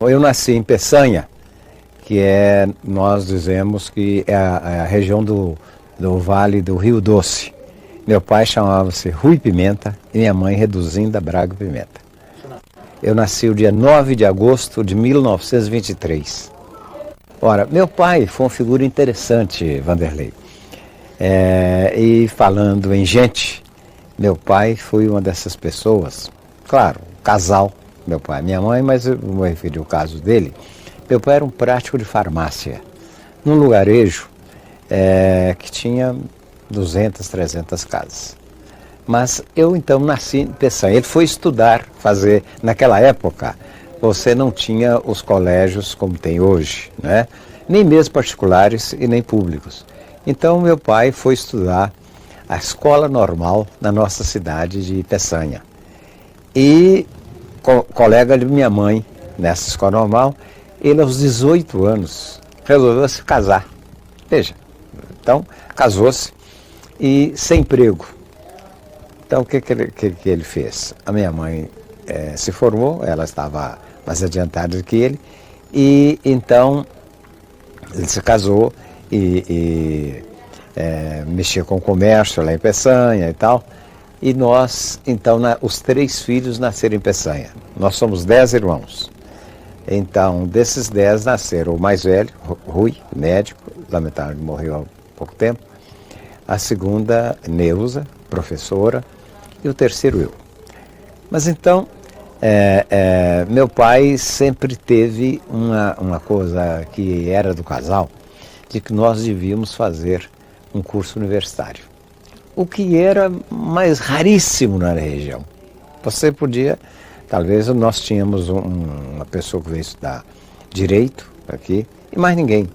Eu nasci em Peçanha, que nós dizemos que é a região do Vale do Rio Doce. Meu pai chamava-se Rui Pimenta e minha mãe Reduzinda Braga Pimenta. Eu nasci o dia 9 de agosto de 1923. Ora, meu pai foi uma figura interessante, Vanderlei. E falando em gente, meu pai foi uma dessas pessoas, claro, casal, meu pai e minha mãe, mas eu vou referir o caso dele. Meu pai era um prático de farmácia, num lugarejo que tinha 200, 300 casas. Mas eu então nasci em Peçanha. Ele foi estudar, naquela época, você não tinha os colégios como tem hoje, né? Nem mesmo particulares e nem públicos. Então meu pai foi estudar a escola normal na nossa cidade de Peçanha. E colega de minha mãe, nessa escola normal, ele aos 18 anos resolveu se casar. Veja, então casou-se e sem emprego. Então o que ele fez? A minha mãe se formou, ela estava mais adiantada do que ele, e então ele se casou e mexia com o comércio lá em Peçanha e tal. E nós, então, os 3 filhos nasceram em Peçanha. Nós somos 10 irmãos. Então, desses 10 nasceram o mais velho, Rui, médico, lamentavelmente morreu há pouco tempo. A segunda, Neuza, professora. E o terceiro, eu. Mas então, meu pai sempre teve uma coisa que era do casal, de que nós devíamos fazer um curso universitário. O que era mais raríssimo na região. Você podia, talvez nós tínhamos uma pessoa que veio estudar direito aqui, e mais ninguém.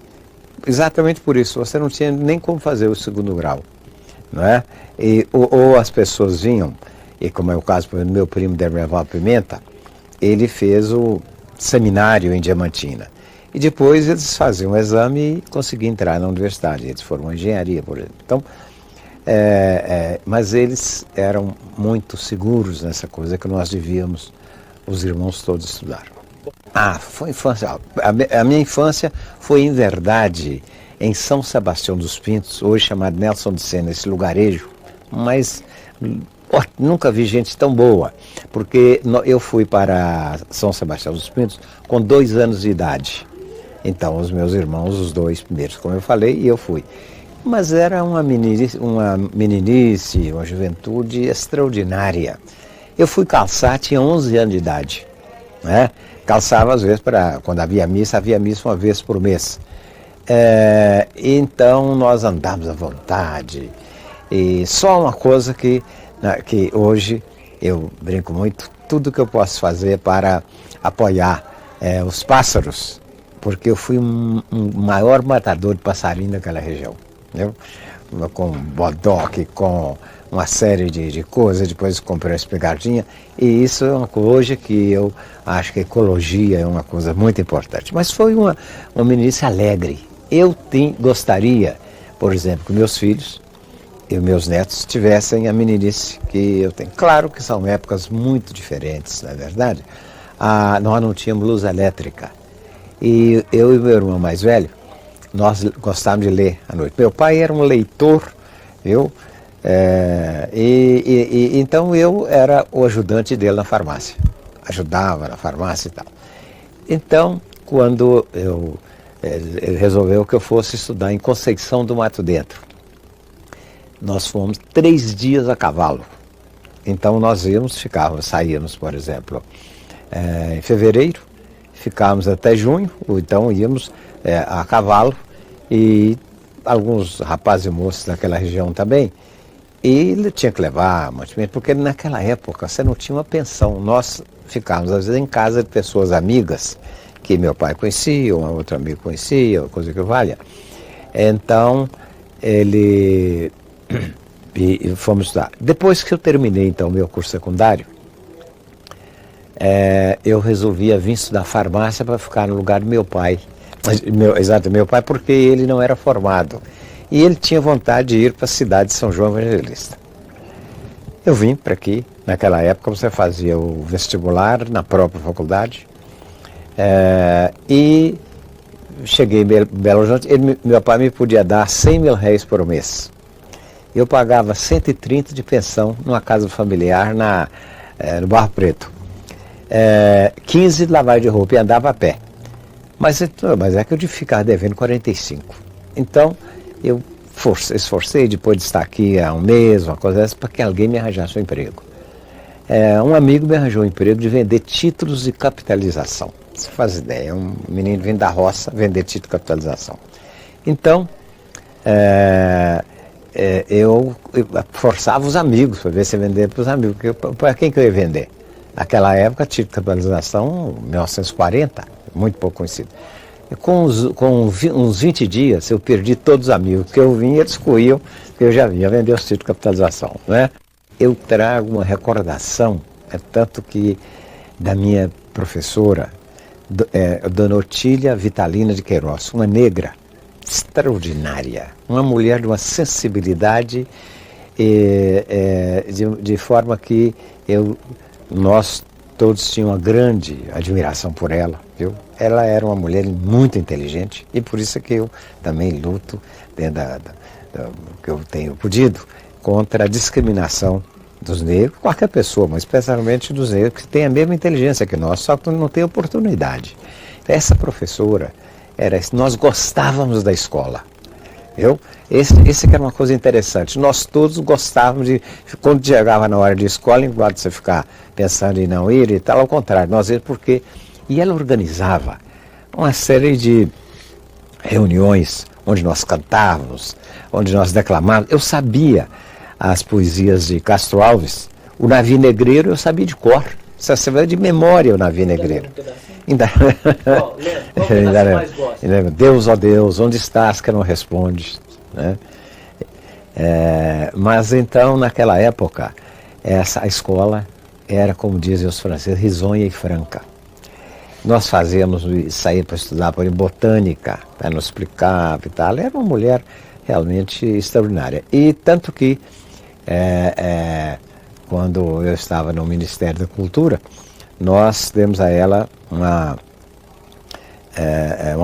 Exatamente por isso, você não tinha nem como fazer o 2º grau, não é? Ou as pessoas vinham, e como é o caso do meu primo Dermeval Pimenta, ele fez o seminário em Diamantina. E depois eles faziam um exame e conseguiam entrar na universidade. Eles foram engenharia, por exemplo. Então, mas eles eram muito seguros nessa coisa que nós devíamos, os irmãos todos, estudar. Foi infância. A minha infância foi, em verdade, em São Sebastião dos Pintos, hoje chamado Nelson de Sena, esse lugarejo, mas nunca vi gente tão boa, porque eu fui para São Sebastião dos Pintos com 2 anos de idade. Então, os meus irmãos, os 2 primeiros, como eu falei, e eu fui. Mas era uma meninice, uma juventude extraordinária. Eu fui calçar, tinha 11 anos de idade, né? Calçava às vezes, quando havia missa uma vez por mês. Então nós andávamos à vontade. E só uma coisa que hoje eu brinco muito, tudo que eu posso fazer para apoiar os pássaros, porque eu fui um maior matador de passarinho daquela região. Com bodoque, com uma série de coisas, depois comprei uma espingardinha, e isso é uma coisa hoje que eu acho que a ecologia é uma coisa muito importante. Mas foi uma meninice alegre. Eu gostaria, por exemplo, que meus filhos e meus netos tivessem a meninice que eu tenho. Claro que são épocas muito diferentes, não é verdade? Nós não tínhamos luz elétrica, e eu e meu irmão mais velho, nós gostávamos de ler à noite. Meu pai era um leitor, viu? Então eu era o ajudante dele na farmácia. Ajudava na farmácia e tal. Então, quando ele resolveu que eu fosse estudar em Conceição do Mato Dentro, nós fomos 3 dias a cavalo. Então nós saíamos, por exemplo, em fevereiro, ficávamos até junho, ou então íamos a cavalo, e alguns rapazes e moços daquela região também, e ele tinha que levar mantimento, porque naquela época você não tinha uma pensão. Nós ficávamos às vezes em casa de pessoas amigas, que meu pai conhecia, um outro amigo conhecia, coisa que valha. Então, fomos estudar. Depois que eu terminei então o meu curso secundário, eu resolvi vir estudar farmácia para ficar no lugar do meu pai. Meu pai, porque ele não era formado. E ele tinha vontade de ir para a cidade de São João Evangelista. Eu vim para aqui, naquela época você fazia o vestibular na própria faculdade, E cheguei em Belo Horizonte, meu pai me podia dar 100 mil réis por mês. Eu pagava 130 de pensão numa casa familiar no Barro Preto. 15 de lavagem de roupa e andava a pé. Mas é que eu ficava devendo 45. Então, eu esforcei, depois de estar aqui há um mês, uma coisa dessa, para que alguém me arranjasse um emprego. Um amigo me arranjou um emprego de vender títulos de capitalização. Você faz ideia, um menino vindo da roça vender título de capitalização. Então, eu forçava os amigos para ver se eu vendia para os amigos. Para quem que eu ia vender? Naquela época, título de capitalização, 1940, muito pouco conhecido. E com uns 20 dias, eu perdi todos os amigos que eu vinha, eles corriam, que eu já vinha vender os títulos de capitalização, né? Eu trago uma recordação, tanto que da minha professora, Dona Otília Vitalina de Queiroz, uma negra extraordinária, uma mulher de uma sensibilidade de forma que nós todos tínhamos uma grande admiração por ela, viu? Ela era uma mulher muito inteligente e por isso é que eu também luto, dentro que eu tenho podido, contra a discriminação dos negros, qualquer pessoa, mas especialmente dos negros que têm a mesma inteligência que nós, só que não tem oportunidade. Essa professora, nós gostávamos da escola, viu? Esse que era uma coisa interessante. Nós todos gostávamos quando chegava na hora de escola, em vez de você ficar pensando em não ir e tal, ao contrário, nós íamos porque... E ela organizava uma série de reuniões onde nós cantávamos, onde nós declamávamos. Eu sabia as poesias de Castro Alves, o Navio Negreiro eu sabia de cor. Você vai de memória o Navio Negreiro. Ainda Deus, ó Deus, onde estás que não respondes? Né? Mas então, naquela época, a escola era, como dizem os franceses, risonha e franca. Nós sair para estudar por botânica, ela nos explicava e tal. Ela era uma mulher realmente extraordinária. E tanto que, quando eu estava no Ministério da Cultura, nós demos a ela uma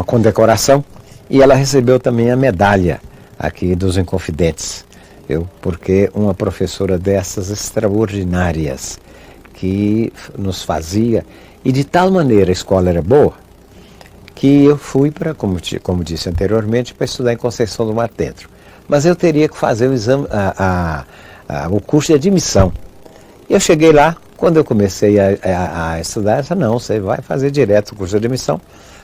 condecoração e ela recebeu também a medalha aqui dos Inconfidentes, porque uma professora dessas extraordinárias que nos fazia, e de tal maneira a escola era boa, que eu fui como disse anteriormente, para estudar em Conceição do Mato Dentro. Mas eu teria que fazer o exame, o curso de admissão. Eu cheguei lá, quando eu comecei a estudar, eu disse, não, você vai fazer direto o curso de admissão,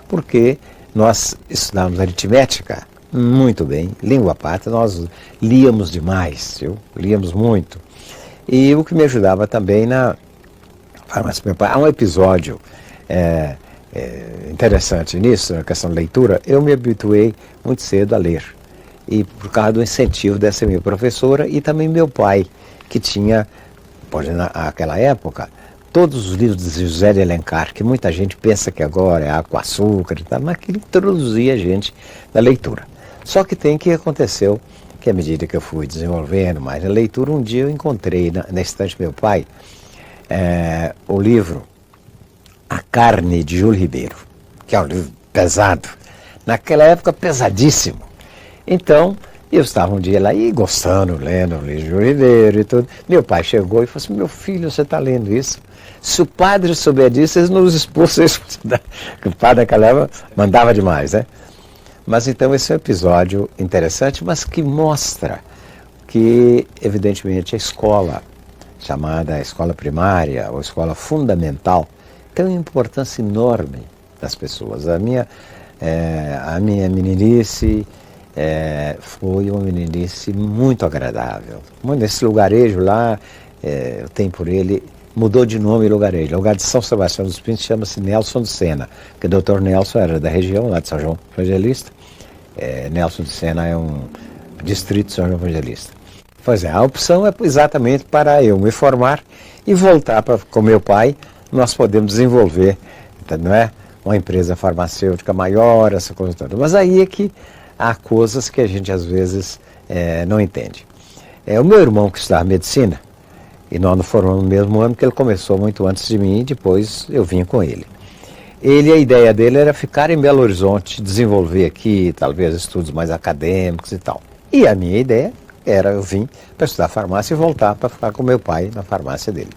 porque nós estudávamos aritmética muito bem, língua pátria, nós líamos demais, líamos muito. E o que me ajudava também na farmácia do meu pai, há um episódio interessante nisso, na questão da leitura. Eu me habituei muito cedo a ler, e por causa do incentivo dessa minha professora e também meu pai, que tinha, naquela época, todos os livros de José de Alencar, que muita gente pensa que agora é água com açúcar e tal, mas que introduzia a gente na leitura. Só que aconteceu que à medida que eu fui desenvolvendo mais a leitura, um dia eu encontrei na estante do meu pai o livro A Carne, de Júlio Ribeiro, que é um livro pesado, naquela época pesadíssimo. Então, eu estava um dia lá e gostando, lendo o livro de Júlio Ribeiro e tudo. Meu pai chegou e falou assim, meu filho, você está lendo isso? Se o padre souber disso, eles nos expulsam, que o padre naquela época mandava demais, né? Mas então esse é um episódio interessante, mas que mostra que, evidentemente, a escola, chamada escola primária ou escola fundamental, tem uma importância enorme das pessoas. A minha meninice foi uma meninice muito agradável. Nesse lugarejo lá, eu tenho por ele, mudou de nome lugarejo. O lugar de São Sebastião dos Pintos chama-se Nelson de Sena, porque o Dr. Nelson era da região, lá de São João Evangelista. Nelson de Sena é um distrito de São João Evangelista. Pois a opção é exatamente para eu me formar e voltar com meu pai, nós podemos desenvolver, não é? Uma empresa farmacêutica maior, essa coisa toda. Mas aí é que há coisas que a gente às vezes não entende. O meu irmão que estudava medicina, e nós nos formamos no mesmo ano, que ele começou muito antes de mim e depois eu vim com ele. a ideia dele era ficar em Belo Horizonte, desenvolver aqui, talvez, estudos mais acadêmicos e tal. E a minha ideia era eu vim para estudar farmácia e voltar para ficar com meu pai na farmácia dele.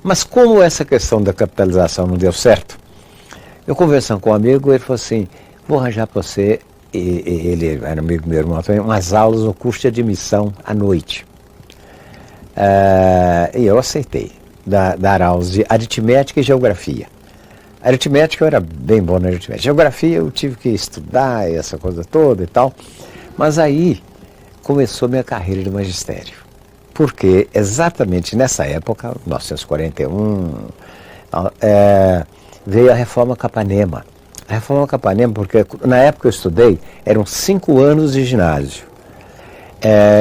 Mas como essa questão da capitalização não deu certo, eu conversando com um amigo, ele falou assim, vou arranjar para você, e ele era amigo do meu irmão também, umas aulas no curso de admissão à noite. E eu aceitei dar aulas de aritmética e geografia. Aritmética eu era bem bom na aritmética. Geografia eu tive que estudar essa coisa toda e tal. Mas aí começou minha carreira de magistério. Porque exatamente nessa época, 1941, veio a Reforma Capanema. A Reforma Capanema, porque na época que eu estudei, eram 5 anos de ginásio.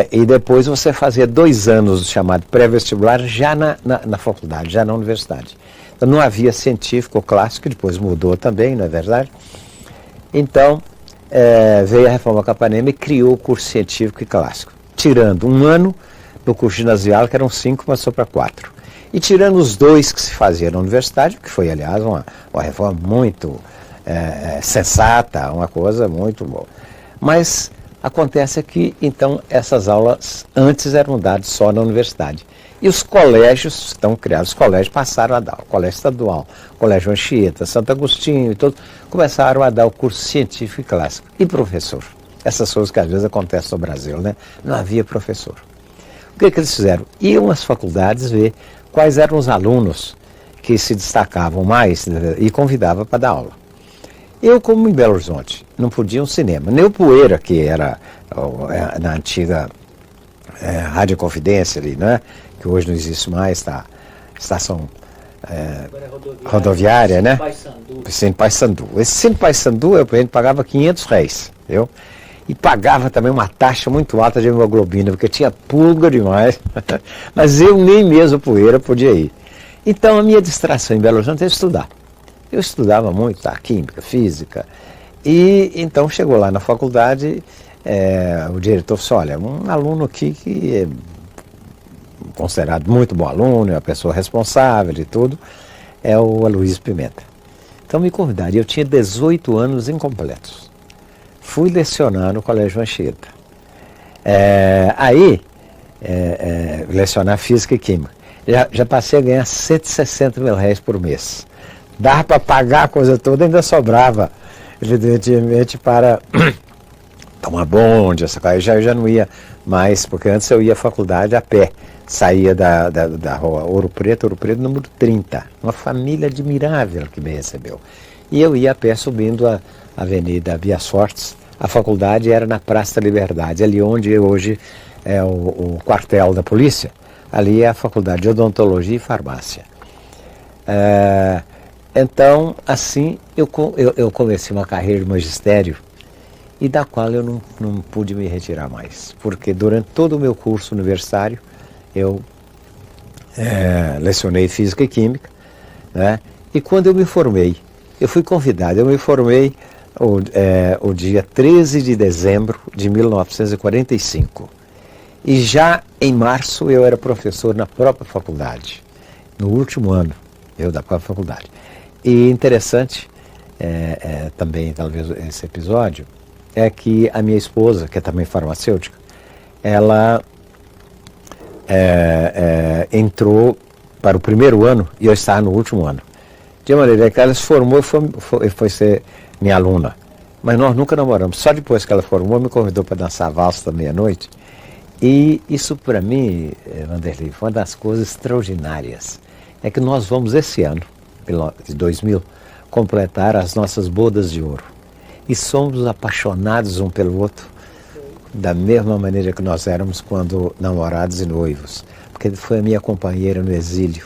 E depois você fazia 2 anos chamado pré-vestibular já na faculdade, já na universidade. Então não havia científico clássico, depois mudou também, não é verdade? Então veio a Reforma Capanema e criou o curso científico e clássico, tirando 1 ano no curso ginasial, que eram 5, passou para 4. E tirando os 2 que se faziam na universidade, que foi, aliás, uma reforma muito sensata, uma coisa muito boa. Mas acontece que, então, essas aulas antes eram dadas só na universidade. E os colégios estão criados, os colégios passaram a dar, o Colégio Estadual, Colégio Anchieta, Santo Agostinho e todos, começaram a dar o curso científico e clássico. E professor? Essas coisas que às vezes acontecem no Brasil, né? Não havia professor. O que eles fizeram? Iam às faculdades ver quais eram os alunos que se destacavam mais e convidavam para dar aula. Eu, como em Belo Horizonte, não podia um cinema, nem o Poeira, que era na antiga Rádio Confidência ali, né? Que hoje não existe mais, tá? Estação rodoviária, né? Cine Paissandu. Esse Cine Paissandu, eu pagava R$500, viu? E pagava também uma taxa muito alta de hemoglobina, porque tinha pulga demais. Mas eu nem mesmo Poeira podia ir. Então a minha distração em Belo Horizonte era estudar. Eu estudava muito, química, física. E então chegou lá na faculdade, o diretor falou, olha, um aluno aqui que é considerado muito bom aluno, é uma pessoa responsável e tudo, é o Aloysio Pimenta. Então me convidaram, eu tinha 18 anos incompletos. Fui lecionar no Colégio Anchieta. Lecionar Física e Química. Já passei a ganhar R$160 mil por mês. Dava para pagar a coisa toda, ainda sobrava, evidentemente, para tomar bonde, essa coisa. Eu já não ia mais, porque antes eu ia à faculdade a pé. Saía da rua Ouro Preto número 30. Uma família admirável que me recebeu. E eu ia a pé subindo a Avenida Vias Fortes. A faculdade era na Praça da Liberdade, ali onde hoje é o quartel da polícia. Ali é a Faculdade de Odontologia e Farmácia. Então, assim, eu comecei uma carreira de magistério e da qual eu não pude me retirar mais. Porque durante todo o meu curso universitário, eu lecionei Física e Química, né? E quando eu me formei, eu fui convidado, eu me formei o dia 13 de dezembro de 1945. E já em março eu era professor na própria faculdade, no último ano, da própria faculdade. E interessante, também talvez esse episódio, é que a minha esposa, que é também farmacêutica, ela entrou para o primeiro ano e eu estava no último ano. De maneira que ela se formou e foi ser minha aluna. Mas nós nunca namoramos. Só depois que ela formou, me convidou para dançar valsa da meia-noite. E isso para mim, Vanderlei, foi uma das coisas extraordinárias. É que nós vamos esse ano, de 2000, completar as nossas bodas de ouro. E somos apaixonados um pelo outro, da mesma maneira que nós éramos quando namorados e noivos. Porque foi a minha companheira no exílio.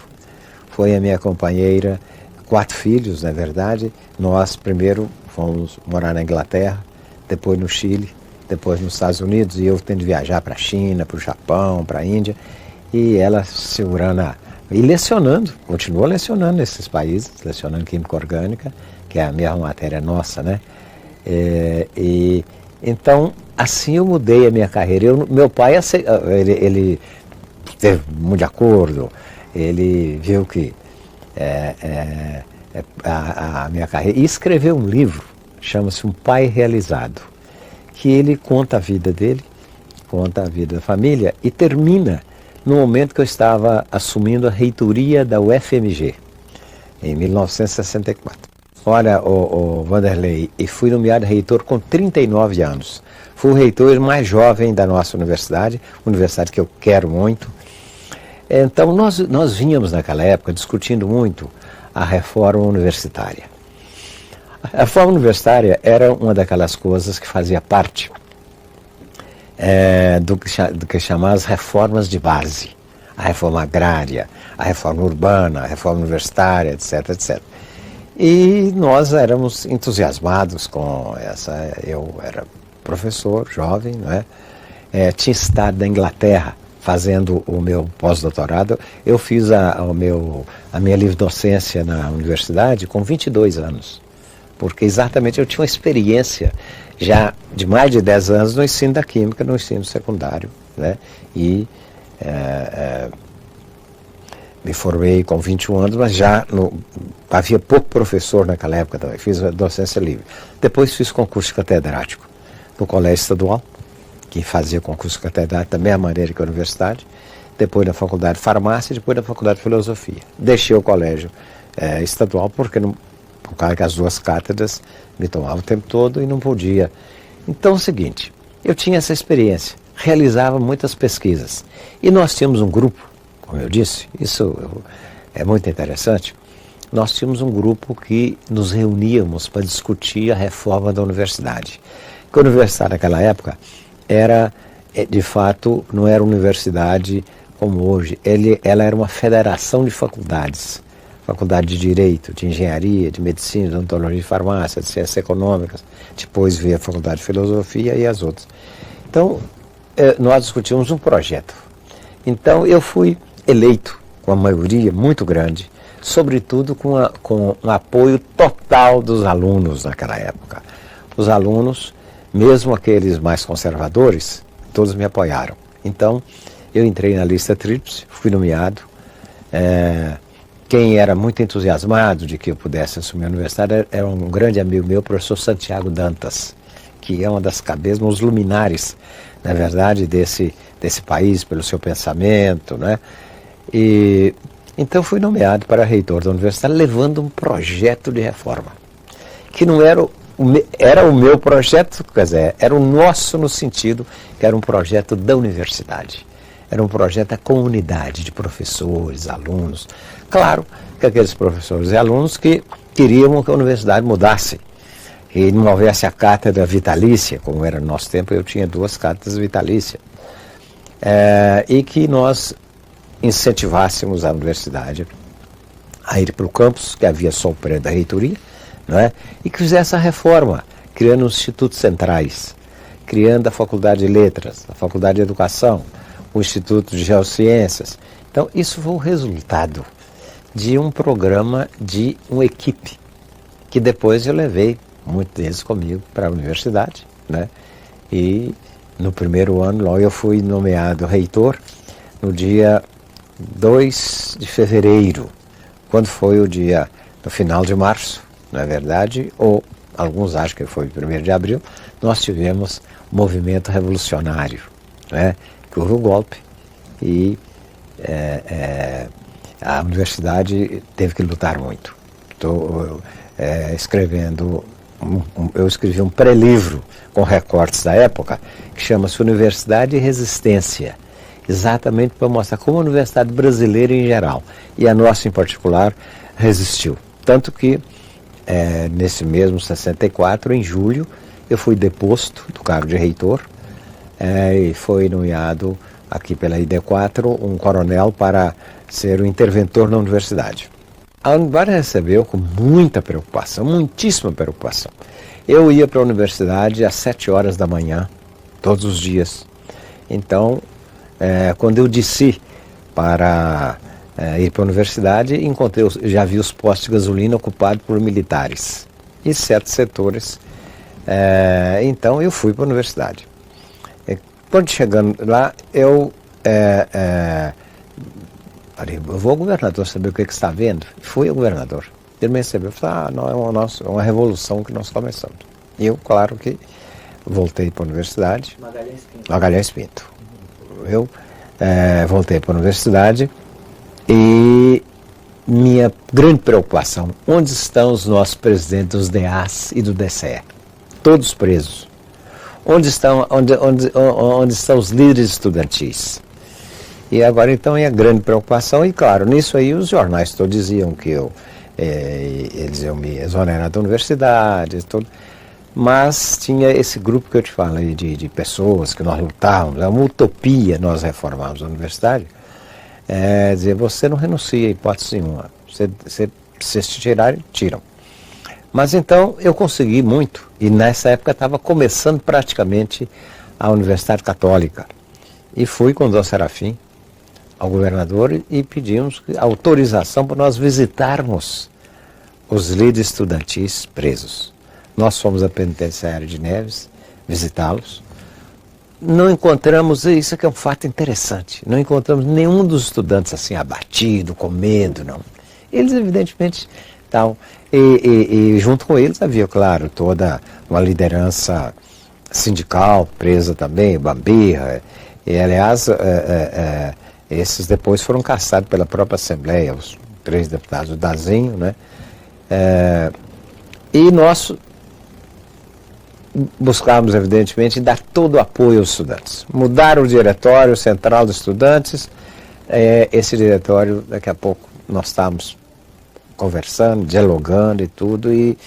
Foi a minha companheira, 4 filhos, na verdade. Nós primeiro fomos morar na Inglaterra, depois no Chile, depois nos Estados Unidos, e eu tendo de viajar para a China, para o Japão, para a Índia, e ela segurando e lecionando, continua lecionando nesses países, lecionando Química Orgânica, que é a mesma matéria nossa, né? Então, assim eu mudei a minha carreira. Meu pai, ele teve muito de acordo, ele viu que a minha carreira e escreveu um livro, chama-se Um Pai Realizado, que ele conta a vida dele, conta a vida da família e termina no momento que eu estava assumindo a reitoria da UFMG, em 1964. Olha, o Vanderlei, e fui nomeado reitor com 39 anos. Fui o reitor mais jovem da nossa universidade que eu quero muito. Então, nós vínhamos naquela época discutindo muito a reforma universitária. A reforma universitária era uma daquelas coisas que fazia parte do que chamava as reformas de base. A reforma agrária, a reforma urbana, a reforma universitária, etc, etc. E nós éramos entusiasmados com essa. Eu era professor, jovem, não é? Tinha estado na Inglaterra fazendo o meu pós-doutorado. Eu fiz a minha livre-docência na universidade com 22 anos, porque exatamente eu tinha uma experiência já de mais de 10 anos no ensino da química, no ensino secundário, né? E me formei com 21 anos, mas já havia pouco professor naquela época também, fiz a docência livre. Depois fiz concurso catedrático no Colégio Estadual, que fazia concurso catedrático da mesma maneira que a universidade, depois na Faculdade de Farmácia e depois na Faculdade de Filosofia. Deixei o colégio estadual porque por causa que as duas cátedras me tomavam o tempo todo e não podia. Então é o seguinte, eu tinha essa experiência, realizava muitas pesquisas e nós tínhamos um grupo, como eu disse, isso é muito interessante, nós tínhamos um grupo que nos reuníamos para discutir a reforma da universidade. Porque a universidade naquela época era, de fato, não era uma universidade como hoje, ela era uma federação de faculdades. Faculdade de Direito, de Engenharia, de Medicina, de Odontologia e Farmácia, de Ciências Econômicas, depois veio a Faculdade de Filosofia e as outras. Então, nós discutimos um projeto. Então, eu fui eleito com uma maioria muito grande, sobretudo com um apoio total dos alunos naquela época. Os alunos, mesmo aqueles mais conservadores, todos me apoiaram. Então, eu entrei na lista tríplice, fui nomeado. Quem era muito entusiasmado de que eu pudesse assumir a universidade era um grande amigo meu, o professor Santiago Dantas, que é uma das cabeças, uns luminares, na verdade, desse país, pelo seu pensamento, né? E então fui nomeado para reitor da universidade, levando um projeto de reforma, que não era o meu projeto, quer dizer, era o nosso no sentido que era um projeto da universidade. Era um projeto da comunidade de professores, alunos. Claro que aqueles professores e alunos que queriam que a universidade mudasse e não houvesse a cátedra vitalícia, como era no nosso tempo, eu tinha 2 cátedras vitalícias, e que nós incentivássemos a universidade a ir para o campus, que havia só o prédio da reitoria, não é? E que fizesse a reforma, criando os institutos centrais, criando a Faculdade de Letras, a Faculdade de Educação, o Instituto de Geociências. Então, isso foi o resultado de um programa de uma equipe, que depois eu levei muitos deles comigo para a universidade, né? E no primeiro ano, logo eu fui nomeado reitor no dia 2 de fevereiro, quando foi o dia, no final de março, não é verdade, ou alguns acham que foi 1º de abril, nós tivemos um movimento revolucionário, né? Que houve o golpe e a universidade teve que lutar muito. Estou escrevendo, eu escrevi um pré-livro com recortes da época, que chama-se Universidade e Resistência, exatamente para mostrar como a universidade brasileira em geral, e a nossa em particular, resistiu. Tanto que, nesse mesmo 64, em julho, eu fui deposto do cargo de reitor, e foi nomeado aqui pela ID4 um coronel para ser o interventor na universidade. A universidade recebeu com muita preocupação, muitíssima preocupação. Eu ia para a universidade às 7 horas da manhã, todos os dias. Então, quando eu desci para ir para a universidade, já vi os postos de gasolina ocupados por militares e certos setores. Então, eu fui para a universidade. Quando chegando lá, eu falei, eu vou ao governador saber o que está vendo. Fui ao governador. Ele me recebeu e falou, não, é uma revolução que nós começamos. E eu, claro que voltei para a universidade. Magalhães Pinto. Eu voltei para a universidade e minha grande preocupação, onde estão os nossos presidentes dos DEAs e do DCE? Todos presos. Onde estão os líderes estudantis? E agora então é a grande preocupação, e claro, nisso aí os jornais todos diziam que eles iam me exonerar da universidade, tudo. Mas tinha esse grupo que eu te falei de pessoas que nós lutávamos, é uma utopia nós reformarmos a universidade, dizer, você não renuncia a hipótese nenhuma, se te tirarem, tiram. Mas então eu consegui muito, e nessa época estava começando praticamente a Universidade Católica, e fui com o Dom Serafim ao governador e pedimos autorização para nós visitarmos os líderes estudantis presos. Nós fomos à penitenciária de Neves visitá-los. Não encontramos, isso que é um fato interessante, não encontramos nenhum dos estudantes assim abatido, com medo, não. Eles evidentemente estavam, e junto com eles havia, claro, toda uma liderança sindical presa também, Bambirra, e aliás, esses depois foram caçados pela própria Assembleia, os 3 deputados, o Dazinho, né? E nós buscávamos, evidentemente, dar todo o apoio aos estudantes. Mudar o diretório central dos estudantes, esse diretório, daqui a pouco, nós estávamos conversando, dialogando e tudo, e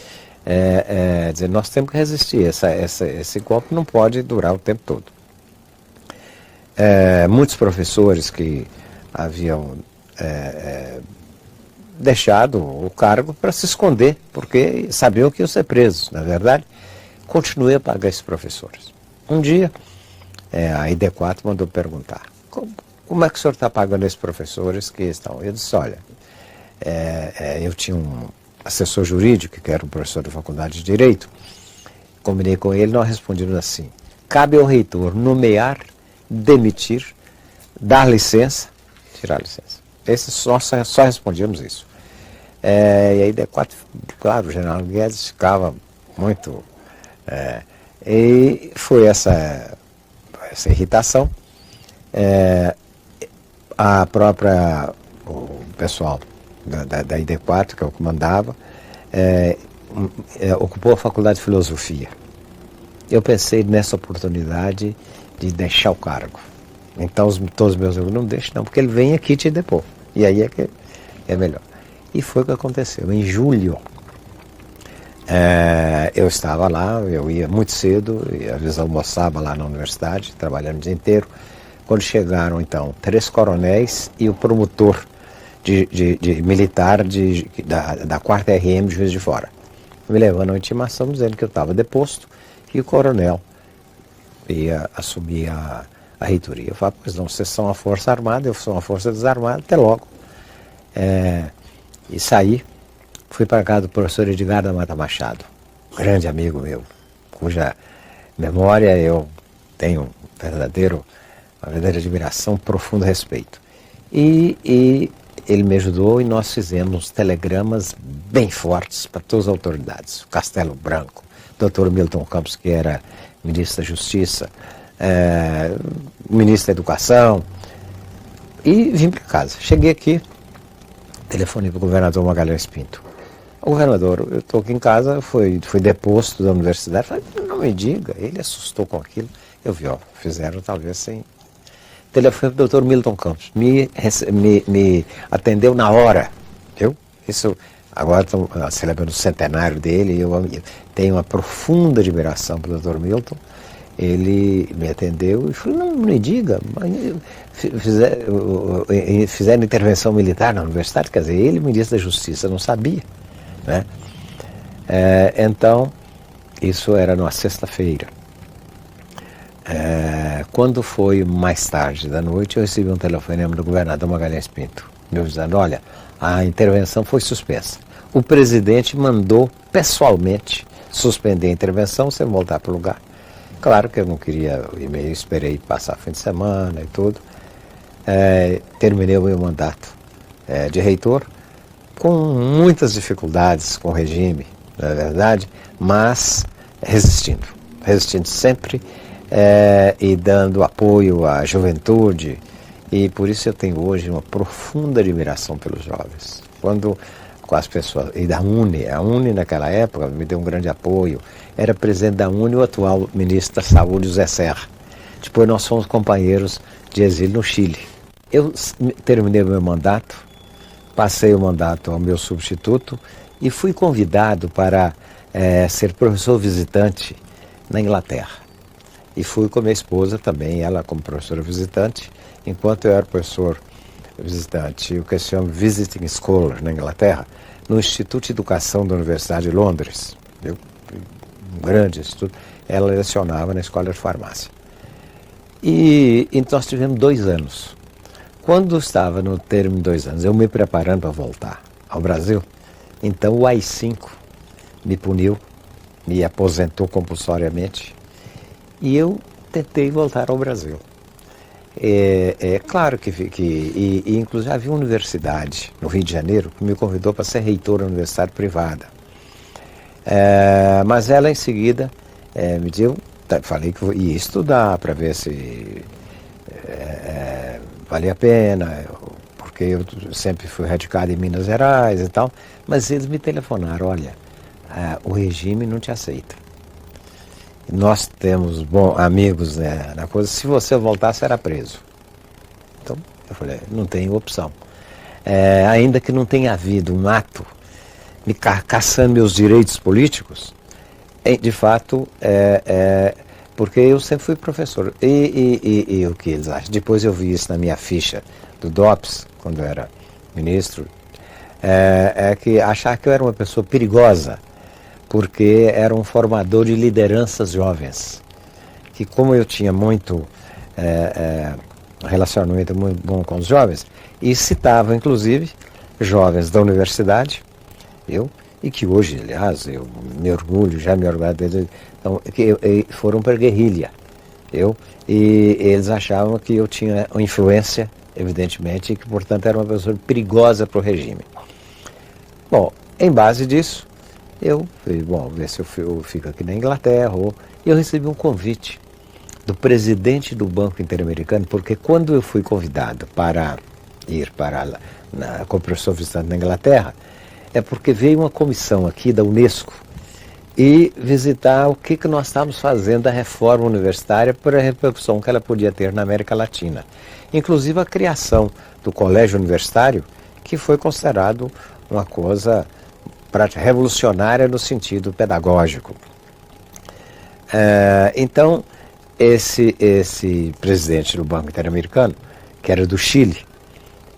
dizer, nós temos que resistir, esse golpe não pode durar o tempo todo. Muitos professores que haviam deixado o cargo para se esconder, porque sabiam que iam ser presos, na verdade. Continuei a pagar esses professores. Um dia, a ID4 mandou perguntar, como é que o senhor está pagando esses professores que estão? Eu disse, olha, eu tinha um assessor jurídico, que era um professor da faculdade de Direito, combinei com ele, nós respondemos assim, cabe ao reitor nomear, demitir, dar licença, tirar licença. Só respondíamos isso. E aí, claro, o general Guedes ficava muito... e foi essa irritação. O pessoal da ID4, que eu comandava, ocupou a faculdade de filosofia. Eu pensei nessa oportunidade de deixar o cargo. Então todos os meus amigos, não deixem não, porque ele vem aqui te depor. E aí é que é melhor. E foi o que aconteceu. Em julho, eu estava lá, eu ia muito cedo, e às vezes almoçava lá na universidade, trabalhando o dia inteiro. Quando chegaram, então, 3 coronéis e o promotor militar da 4ª RM de Juiz de Fora, me levando a intimação dizendo que eu estava deposto e o coronel ia assumir a reitoria. Eu falei, pois não, vocês são a Força Armada, eu sou uma Força Desarmada, até logo. E saí, fui para casa do professor Edgar da Mata Machado, grande amigo meu, cuja memória eu tenho uma verdadeira admiração, profundo respeito. E ele me ajudou e nós fizemos telegramas bem fortes para todas as autoridades. O Castelo Branco, Dr. Milton Campos, que era ministro da Justiça, ministro da Educação, e vim para casa. Cheguei aqui, telefonei para o governador Magalhães Pinto. O governador, eu estou aqui em casa, fui deposto da universidade. Falei, não me diga, ele assustou com aquilo. Eu vi, fizeram talvez sem... Telefone para o Dr. Milton Campos, me atendeu na hora. Agora estamos celebrando o centenário dele, e eu tenho uma profunda admiração pelo Dr. Milton. Ele me atendeu e falou, não me diga, fizeram intervenção militar na universidade, quer dizer, ele, ministro da Justiça, não sabia, né? Então, isso era numa sexta-feira. Quando foi mais tarde da noite, eu recebi um telefonema do governador Magalhães Pinto, me avisando, olha, a intervenção foi suspensa. O presidente mandou pessoalmente suspender a intervenção, você voltar para o lugar. Claro que eu não queria o e-mail, esperei passar fim de semana e tudo. Terminei o meu mandato de reitor com muitas dificuldades com o regime, não é verdade, mas resistindo sempre e dando apoio à juventude, e por isso eu tenho hoje uma profunda admiração pelos jovens. Quando com as pessoas, e da UNE, a UNE naquela época me deu um grande apoio, era presidente da UNE o atual ministro da Saúde, José Serra. Depois nós fomos companheiros de exílio no Chile. Eu terminei o meu mandato, passei o mandato ao meu substituto e fui convidado para ser professor visitante na Inglaterra. E fui com minha esposa também, ela como professora visitante, enquanto eu era professor visitante, o que se chama Visiting Scholar na Inglaterra, no Instituto de Educação da Universidade de Londres. Um grande instituto, ela lecionava na Escola de Farmácia. E então nós tivemos 2 anos. Quando estava no termo de 2 anos, eu me preparando para voltar ao Brasil, então o AI-5 me puniu, me aposentou compulsoriamente e eu tentei voltar ao Brasil. É claro que inclusive havia uma universidade no Rio de Janeiro que me convidou para ser reitor da universidade privada. Mas ela em seguida me deu, falei que ia estudar para ver se valia a pena, porque eu sempre fui radicado em Minas Gerais e tal, mas eles me telefonaram, olha, o regime não te aceita. Nós temos amigos na coisa, se você voltar será preso. Então eu falei, não tenho opção. Ainda que não tenha havido um ato me caçando meus direitos políticos, de fato, porque eu sempre fui professor. E o que eles acham? Depois eu vi isso na minha ficha do DOPS, quando eu era ministro, que achar que eu era uma pessoa perigosa, porque era um formador de lideranças jovens, que como eu tinha muito relacionamento muito bom com os jovens, e citava inclusive jovens da universidade, e que hoje, aliás, eu me orgulho, já me orgulho deles, então, que foram para a guerrilha, e eles achavam que eu tinha uma influência, evidentemente, e que portanto era uma pessoa perigosa para o regime. Bom, em base disso, eu falei, ver se eu fico aqui na Inglaterra, e eu recebi um convite do presidente do Banco Interamericano, porque quando eu fui convidado para ir como professor visitante na Inglaterra, é porque veio uma comissão aqui da Unesco e visitar o que nós estávamos fazendo da reforma universitária para a repercussão que ela podia ter na América Latina. Inclusive a criação do colégio universitário, que foi considerado uma coisa revolucionária no sentido pedagógico. Então, esse presidente do Banco Interamericano, que era do Chile,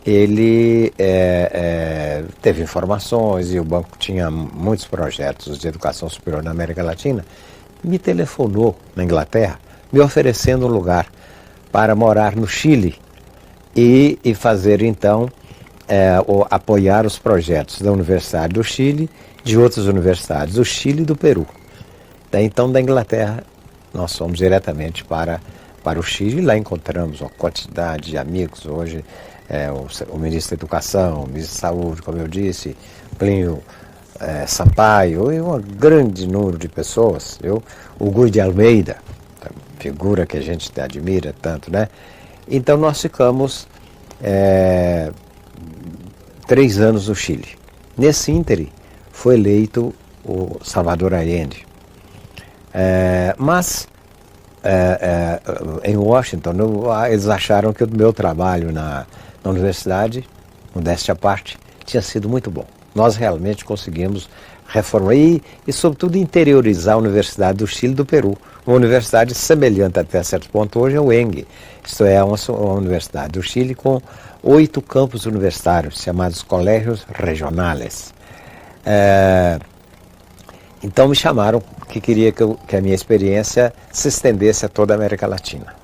ele teve informações e o banco tinha muitos projetos de educação superior na América Latina, me telefonou na Inglaterra, me oferecendo um lugar para morar no Chile e fazer então apoiar os projetos da Universidade do Chile, de outras universidades do Chile e do Peru. Então, da Inglaterra, nós fomos diretamente para o Chile e lá encontramos uma quantidade de amigos. Hoje, o ministro da Educação, o ministro da Saúde, como eu disse, Plínio Sampaio, e um grande número de pessoas. O Guy de Almeida, figura que a gente admira tanto, né? Então, nós ficamos 3 anos no Chile. Nesse ínterim, foi eleito o Salvador Allende. Mas, em Washington, eles acharam que o meu trabalho na universidade, modéstia à parte, tinha sido muito bom. Nós realmente conseguimos reformar e, sobretudo, interiorizar a Universidade do Chile e do Peru. Uma universidade semelhante até certo ponto hoje é o ENG. Isto é, uma universidade do Chile com 8 campos universitários, chamados colégios regionais. Então me chamaram, que queria que a minha experiência se estendesse a toda a América Latina.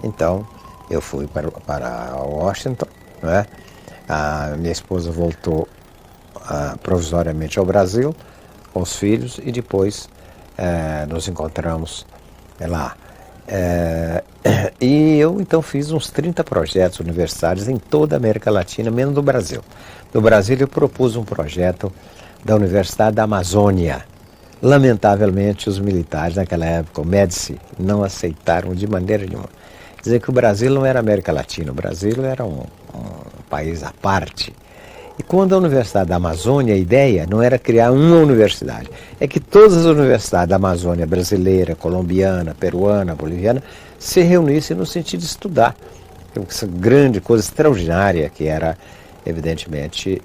Então eu fui para Washington, né? A minha esposa voltou provisoriamente ao Brasil com os filhos e depois nos encontramos lá. E eu então fiz uns 30 projetos universitários em toda a América Latina, menos no Brasil. No Brasil eu propus um projeto da Universidade da Amazônia. Lamentavelmente os militares naquela época, o Médici, não aceitaram de maneira nenhuma. Dizer que o Brasil não era América Latina, o Brasil era um país à parte. E quando a Universidade da Amazônia, a ideia não era criar uma universidade, é que todas as universidades da Amazônia, brasileira, colombiana, peruana, boliviana, se reunissem no sentido de estudar. Essa grande coisa extraordinária que era, evidentemente,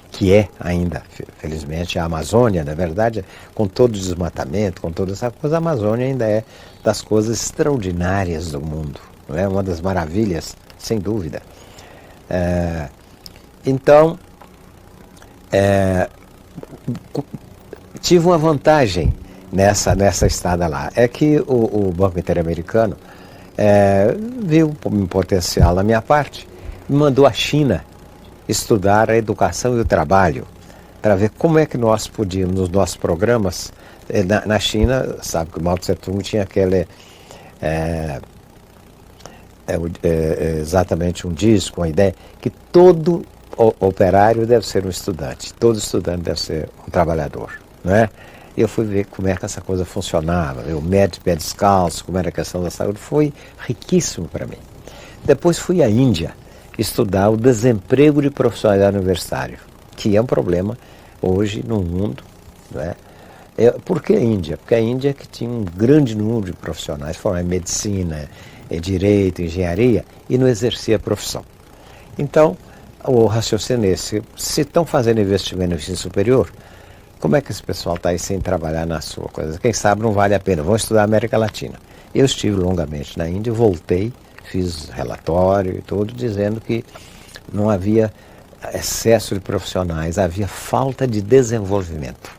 que é ainda, felizmente, a Amazônia, na verdade, com todo o desmatamento, com toda essa coisa, a Amazônia ainda é das coisas extraordinárias do mundo, não é? Uma das maravilhas, sem dúvida. Então, tive uma vantagem nessa estada lá, é que o Banco Interamericano viu um potencial da minha parte, me mandou à China estudar a educação e o trabalho, para ver como é que nós podíamos, nos nossos programas, na China, sabe que o Mao Tse Tung tinha aquele, exatamente um disco, uma ideia, que todo operário deve ser um estudante, todo estudante deve ser um trabalhador, não é? Eu fui ver como é que essa coisa funcionava, o médico pé descalço, como era a questão da saúde, foi riquíssimo para mim. Depois fui à Índia estudar o desemprego de profissionais universitários, que é um problema hoje no mundo, não é? Por que a Índia? Porque a Índia é que tinha um grande número de profissionais, formados em medicina, direito, engenharia, e não exercia a profissão. Então, o raciocínio é esse: se estão fazendo investimento no ensino superior, como é que esse pessoal está aí sem trabalhar na sua coisa? Quem sabe não vale a pena, vão estudar a América Latina. Eu estive longamente na Índia, voltei, fiz relatório e tudo, dizendo que não havia excesso de profissionais, havia falta de desenvolvimento.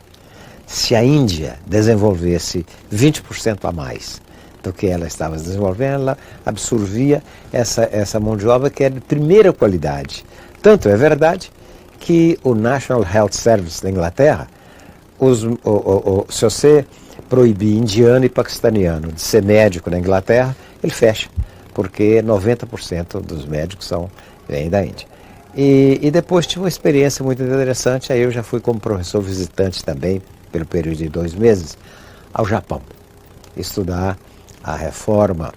Se a Índia desenvolvesse 20% a mais do que ela estava desenvolvendo, ela absorvia essa mão de obra que é de primeira qualidade. Tanto é verdade que o National Health Service da Inglaterra, se você proibir indiano e paquistaniano de ser médico na Inglaterra, ele fecha, porque 90% dos médicos vêm da Índia. E depois tive uma experiência muito interessante, aí eu já fui como professor visitante também, pelo período de 2 meses, ao Japão, estudar a reforma,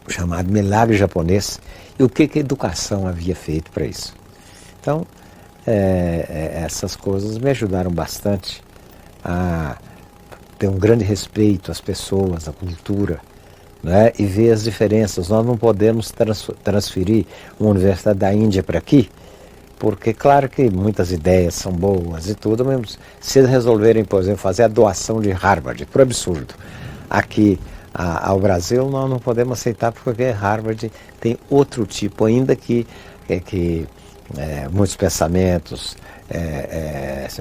o chamado milagre japonês, e o que a educação havia feito para isso. Então, essas coisas me ajudaram bastante a ter um grande respeito às pessoas, à cultura, né? E ver as diferenças. Nós não podemos transferir uma universidade da Índia para aqui, porque claro que muitas ideias são boas e tudo, mas se eles resolverem, por exemplo, fazer a doação de Harvard, por absurdo, aqui ao Brasil, nós não podemos aceitar, porque Harvard tem outro tipo, ainda que muitos pensamentos.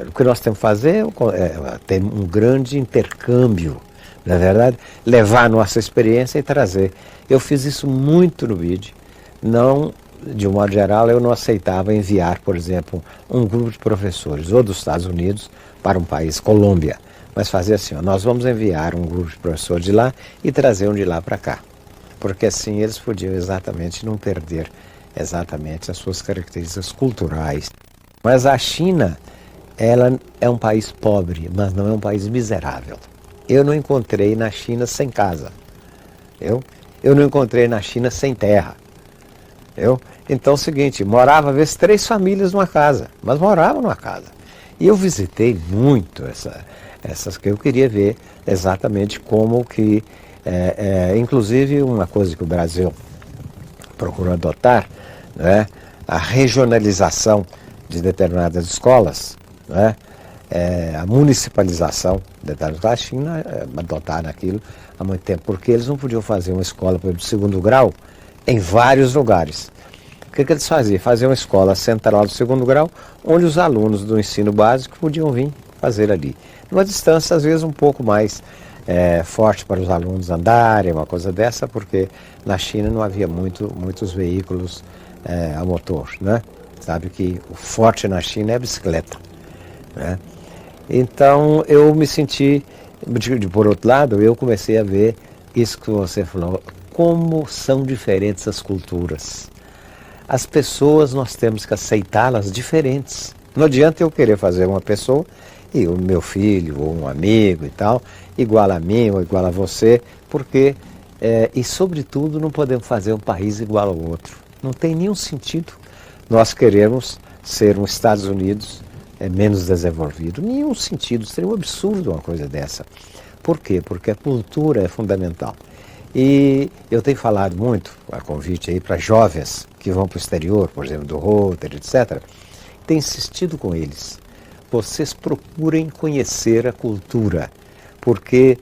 O que nós temos que fazer é ter um grande intercâmbio, na verdade, levar a nossa experiência e trazer. Eu fiz isso muito no BID. Não, de um modo geral, eu não aceitava enviar, por exemplo, um grupo de professores ou dos Estados Unidos para um país, Colômbia, mas fazer assim: nós vamos enviar um grupo de professores de lá e trazer um de lá para cá, porque assim eles podiam exatamente não perder exatamente as suas características culturais. Mas a China, ela é um país pobre, mas não é um país miserável. Eu não encontrei na China sem casa. Eu não encontrei na China sem terra. Então é o seguinte, morava às vezes 3 famílias numa casa, mas moravam numa casa. E eu visitei muito essas que eu queria ver exatamente como que, inclusive uma coisa que o Brasil procurou adotar, né, a regionalização de determinadas escolas, né, a municipalização de determinadas escolas. A China adotaram aquilo há muito tempo, porque eles não podiam fazer uma escola, por exemplo, de 2º grau em vários lugares. O que eles faziam? Faziam uma escola central do 2º grau, onde os alunos do ensino básico podiam vir fazer ali. Numa distância, às vezes, um pouco mais forte para os alunos andarem, uma coisa dessa, porque na China não havia muitos veículos a motor, né? Sabe que o forte na China é a bicicleta, né? Então, eu me senti, por outro lado, eu comecei a ver isso que você falou, como são diferentes as culturas. As pessoas nós temos que aceitá-las diferentes. Não adianta eu querer fazer uma pessoa e o meu filho ou um amigo e tal, igual a mim ou igual a você, porque, e sobretudo, não podemos fazer um país igual ao outro. Não tem nenhum sentido nós queremos ser um Estados Unidos menos desenvolvido. Nenhum sentido, seria um absurdo uma coisa dessa. Por quê? Porque a cultura é fundamental. E eu tenho falado muito, a convite aí para jovens que vão para o exterior, por exemplo, do Rotary, etc., tenho insistido com eles. Vocês procurem conhecer a cultura, porque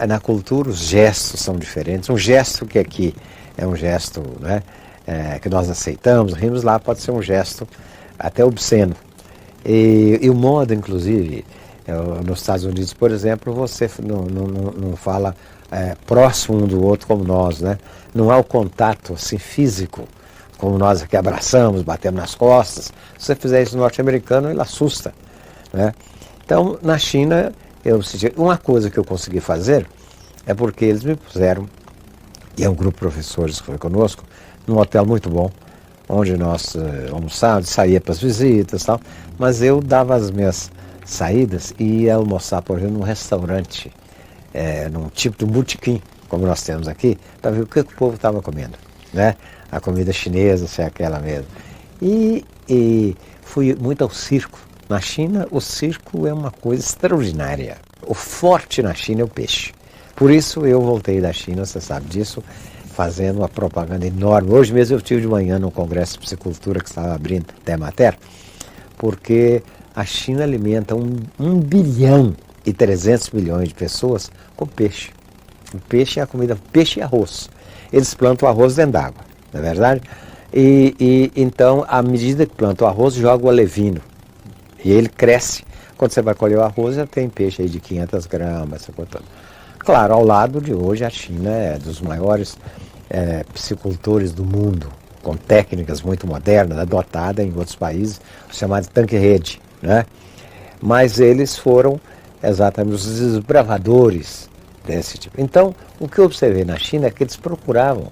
na cultura os gestos são diferentes. Um gesto que aqui é um gesto, né, que nós aceitamos, rimos, lá pode ser um gesto até obsceno. E o modo, inclusive, nos Estados Unidos, por exemplo, você não fala próximo um do outro como nós, né? Não há o contato assim, físico, como nós aqui abraçamos, batemos nas costas. Se você fizer isso no norte-americano, ele assusta, né? Então, na China, uma coisa que eu consegui fazer é porque eles me puseram, e é um grupo de professores que foi conosco, num hotel muito bom, onde nós almoçávamos, saía para as visitas e tal, mas eu dava as minhas saídas e ia almoçar, por exemplo, num restaurante, num tipo de botequim, como nós temos aqui, para ver o que o povo estava comendo, né? A comida chinesa, se é aquela mesmo. E fui muito ao circo. Na China, o circo é uma coisa extraordinária. O forte na China é o peixe. Por isso eu voltei da China, você sabe disso, fazendo uma propaganda enorme. Hoje mesmo eu estive de manhã no Congresso de Psicultura que estava abrindo Temater, porque a China alimenta 1 bilhão e 300 milhões de pessoas com peixe. O peixe é a comida, peixe e arroz. Eles plantam arroz dentro d'água, não é verdade? E então, à medida que plantam o arroz, joga o alevino. E ele cresce. Quando você vai colher o arroz, já tem peixe aí de 500 gramas, essa coisa toda. Claro, ao lado de hoje, a China é dos maiores piscicultores do mundo, com técnicas muito modernas, adotadas em outros países, chamado tanque-rede, né? Mas eles foram exatamente os desbravadores desse tipo. Então, o que eu observei na China é que eles procuravam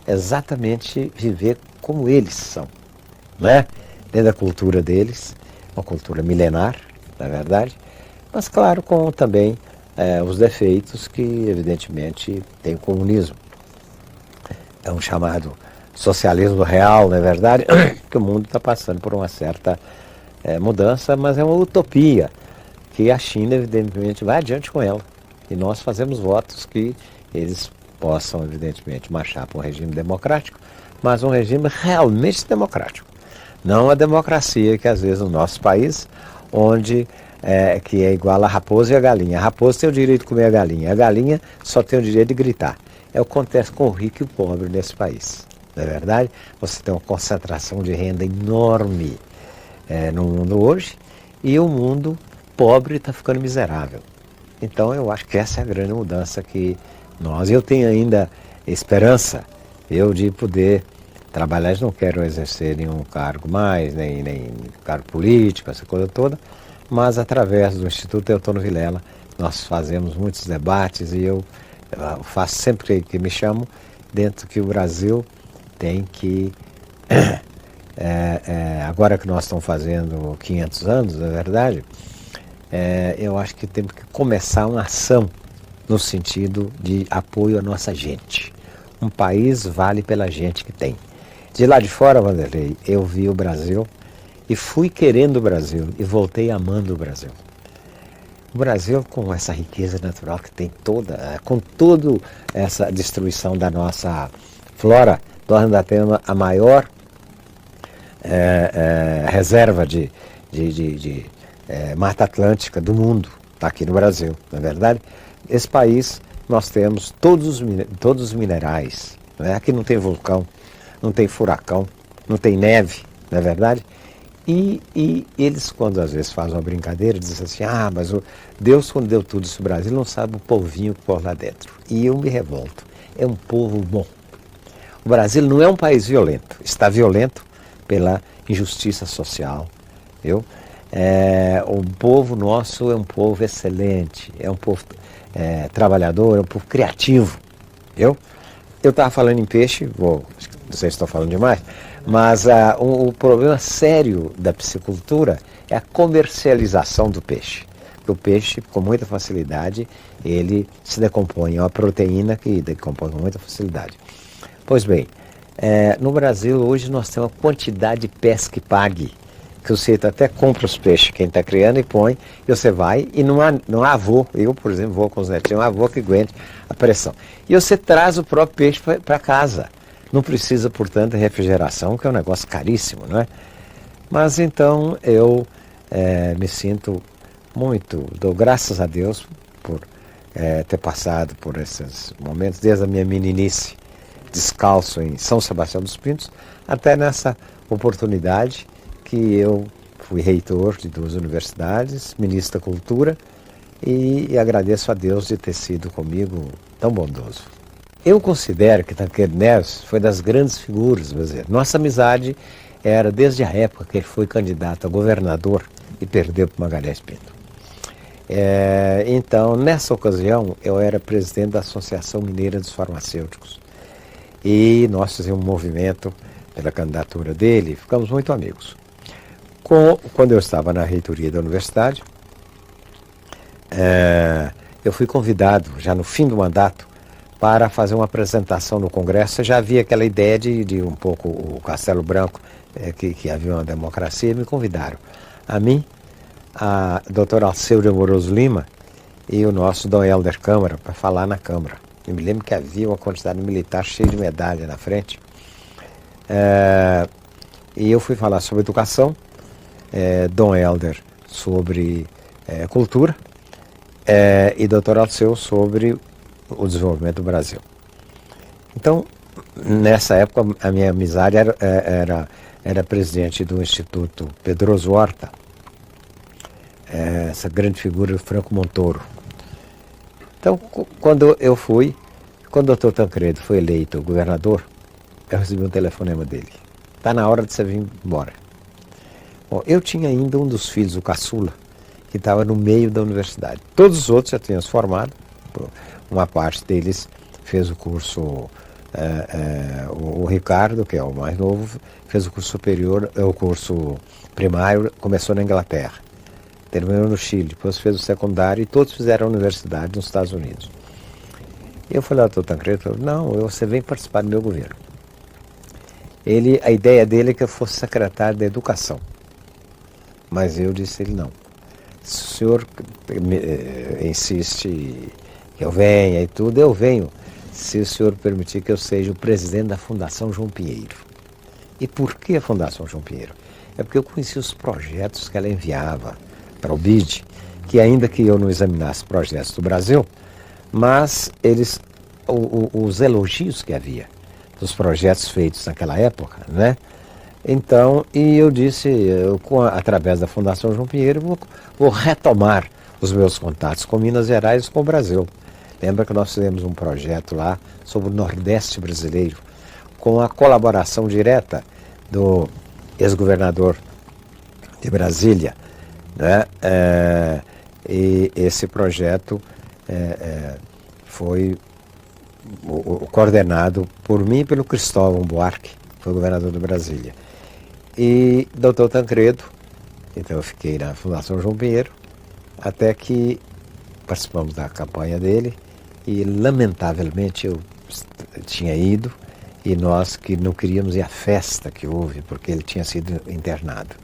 exatamente viver como eles são, né? Dentro da cultura deles, uma cultura milenar, na verdade, mas claro, com também os defeitos que evidentemente tem o comunismo. É um chamado socialismo real, não é verdade? Que o mundo está passando por uma certa mudança, mas é uma utopia que a China evidentemente vai adiante com ela. E nós fazemos votos que eles possam evidentemente marchar para um regime democrático, mas um regime realmente democrático. Não a democracia que às vezes no nosso país, onde que é igual a raposa e a galinha. A raposa tem o direito de comer a galinha só tem o direito de gritar. É o que acontece com o rico e o pobre nesse país. Não é verdade? Você tem uma concentração de renda enorme no mundo hoje e o mundo pobre está ficando miserável. Então eu acho que essa é a grande mudança que eu tenho ainda esperança, de poder trabalhar. Não quero exercer nenhum cargo mais, nem cargo político, essa coisa toda, mas através do Instituto Teotônio Vilela nós fazemos muitos debates e eu faço sempre que me chamam, dentro que o Brasil tem que, agora que nós estamos fazendo 500 anos, na verdade, eu acho que temos que começar uma ação no sentido de apoio à nossa gente. Um país vale pela gente que tem. De lá de fora, Vanderlei, eu vi o Brasil e fui querendo o Brasil e voltei amando o Brasil. O Brasil, com essa riqueza natural que tem com toda essa destruição da nossa flora, nós ainda temos a maior reserva de Mata Atlântica do mundo, está aqui no Brasil, não é verdade? Esse país, nós temos todos os minerais, né? Aqui não tem vulcão, não tem furacão, não tem neve, não é verdade? E eles, quando às vezes fazem uma brincadeira, dizem assim, mas Deus, quando deu tudo isso no Brasil, não sabe o polvinho que pôr lá dentro. E eu me revolto. É um povo bom. O Brasil não é um país violento. Está violento pela injustiça social, viu? O povo nosso é um povo excelente, é um povo trabalhador, é um povo criativo. Eu estava falando em peixe, não sei se estou falando demais, mas o problema sério da piscicultura é a comercialização do peixe. O peixe, com muita facilidade, ele se decompõe, é uma proteína que decompõe com muita facilidade. Pois bem, no Brasil hoje nós temos uma quantidade de pesca e pague, que você até compra os peixes, quem está criando, e põe, e você vai, e não há avô, eu, por exemplo, vou com os netinhos, não há avô que aguente a pressão. E você traz o próprio peixe para casa. Não precisa, portanto, de refrigeração, que é um negócio caríssimo, não é? Mas então eu me sinto dou graças a Deus por ter passado por esses momentos, desde a minha meninice, descalço em São Sebastião dos Pintos, até nessa oportunidade que eu fui reitor de 2 universidades, ministro da Cultura, e agradeço a Deus de ter sido comigo tão bondoso. Eu considero que Tancredo Neves foi das grandes figuras brasileiras. Nossa amizade era desde a época que ele foi candidato a governador e perdeu para Magalhães Pinto. Então, nessa ocasião, eu era presidente da Associação Mineira dos Farmacêuticos. E nós fizemos um movimento pela candidatura dele, ficamos muito amigos. Quando eu estava na reitoria da universidade, eu fui convidado, já no fim do mandato, para fazer uma apresentação no Congresso. Eu já havia aquela ideia de um pouco o Castelo Branco, que havia uma democracia, e me convidaram. A mim, a doutora Alceu de Amoroso Lima e o nosso Dom Helder Câmara, para falar na Câmara. Eu me lembro que havia uma quantidade militar cheia de medalha na frente. E eu fui falar sobre educação, Dom Helder sobre cultura, e doutor Alceu sobre o desenvolvimento do Brasil. Então, nessa época, a minha amizade era presidente do Instituto Pedroso Horta, essa grande figura do Franco Montoro. Então, quando o doutor Tancredo foi eleito governador, eu recebi um telefonema dele. Está na hora de você vir embora. Bom, eu tinha ainda um dos filhos, o caçula, que estava no meio da universidade. Todos os outros já tinham se formado. Uma parte deles fez o curso, o Ricardo, que é o mais novo, fez o curso superior, o curso primário, começou na Inglaterra, terminou no Chile, depois fez o secundário e todos fizeram a universidade nos Estados Unidos. Eu falei ao doutor Tancredo, não, você vem participar do meu governo. A ideia dele é que eu fosse secretário da Educação, mas eu disse ele não. Se o senhor insiste que eu venha e tudo, eu venho, se o senhor permitir que eu seja o presidente da Fundação João Pinheiro. E por que a Fundação João Pinheiro? É porque eu conheci os projetos que ela enviava para o BID, que ainda que eu não examinasse projetos do Brasil, mas os elogios que havia dos projetos feitos naquela época, né? Então, e eu disse, através da Fundação João Pinheiro, vou retomar os meus contatos com Minas Gerais e com o Brasil. Lembra que nós fizemos um projeto lá sobre o Nordeste brasileiro, com a colaboração direta do ex-governador de Brasília, né? E esse projeto foi coordenado por mim e pelo Cristóvão Buarque, que foi governador de Brasília. E doutor Tancredo, então eu fiquei na Fundação João Pinheiro, até que participamos da campanha dele e, lamentavelmente, eu tinha ido e nós que não queríamos ir à festa que houve, porque ele tinha sido internado.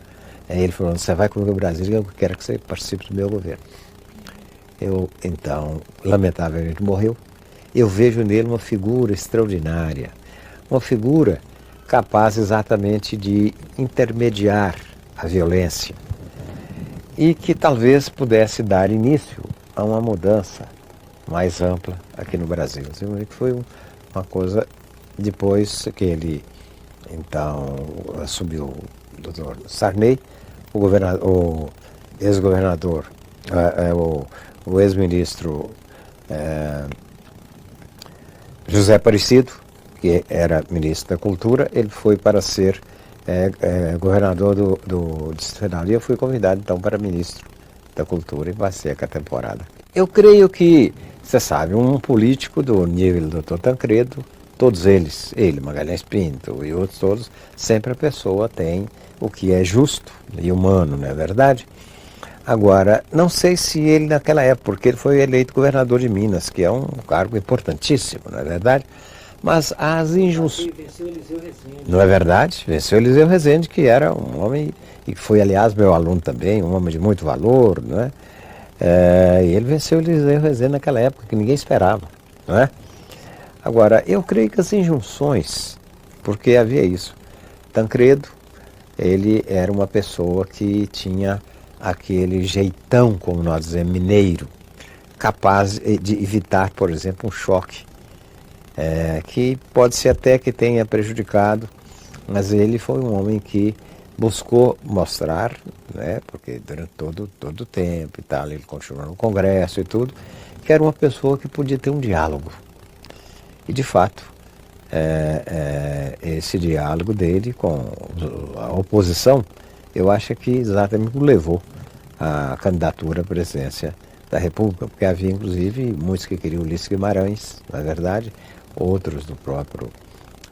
Aí ele falou, você vai comigo ao Brasil, eu quero que você participe do meu governo. Então, lamentavelmente morreu. Eu vejo nele uma figura extraordinária, uma figura capaz exatamente de intermediar a violência e que talvez pudesse dar início a uma mudança mais ampla aqui no Brasil. Foi uma coisa, depois que ele, então, assumiu o doutor Sarney, o ex-governador, o ex-ministro José Aparecido, que era ministro da Cultura, ele foi para ser governador do Distrito Federal. E eu fui convidado então para ministro da Cultura e passei a temporada. Eu creio que, você sabe, um político do nível do Dr. Tancredo, todos eles, ele, Magalhães Pinto e outros todos, sempre a pessoa tem o que é justo e humano, não é verdade? Agora, não sei se ele naquela época, porque ele foi eleito governador de Minas, que é um cargo importantíssimo, não é verdade? Mas as injunções... Venceu Eliseu Rezende. Não é verdade? Venceu Eliseu Rezende, que era um homem, e que foi, aliás, meu aluno também, um homem de muito valor, não é? E ele venceu Eliseu Rezende naquela época, que ninguém esperava, não é? Agora, eu creio que as injunções, porque havia isso, Tancredo, ele era uma pessoa que tinha aquele jeitão, como nós dizemos, mineiro, capaz de evitar, por exemplo, um choque, que pode ser até que tenha prejudicado, mas ele foi um homem que buscou mostrar, né, porque durante todo o tempo e tal, ele continuou no Congresso e tudo, que era uma pessoa que podia ter um diálogo. E, de fato, esse diálogo dele com a oposição, eu acho que exatamente o levou à candidatura à presidência da República, porque havia, inclusive, muitos que queriam Ulisses Guimarães, na verdade, outros do próprio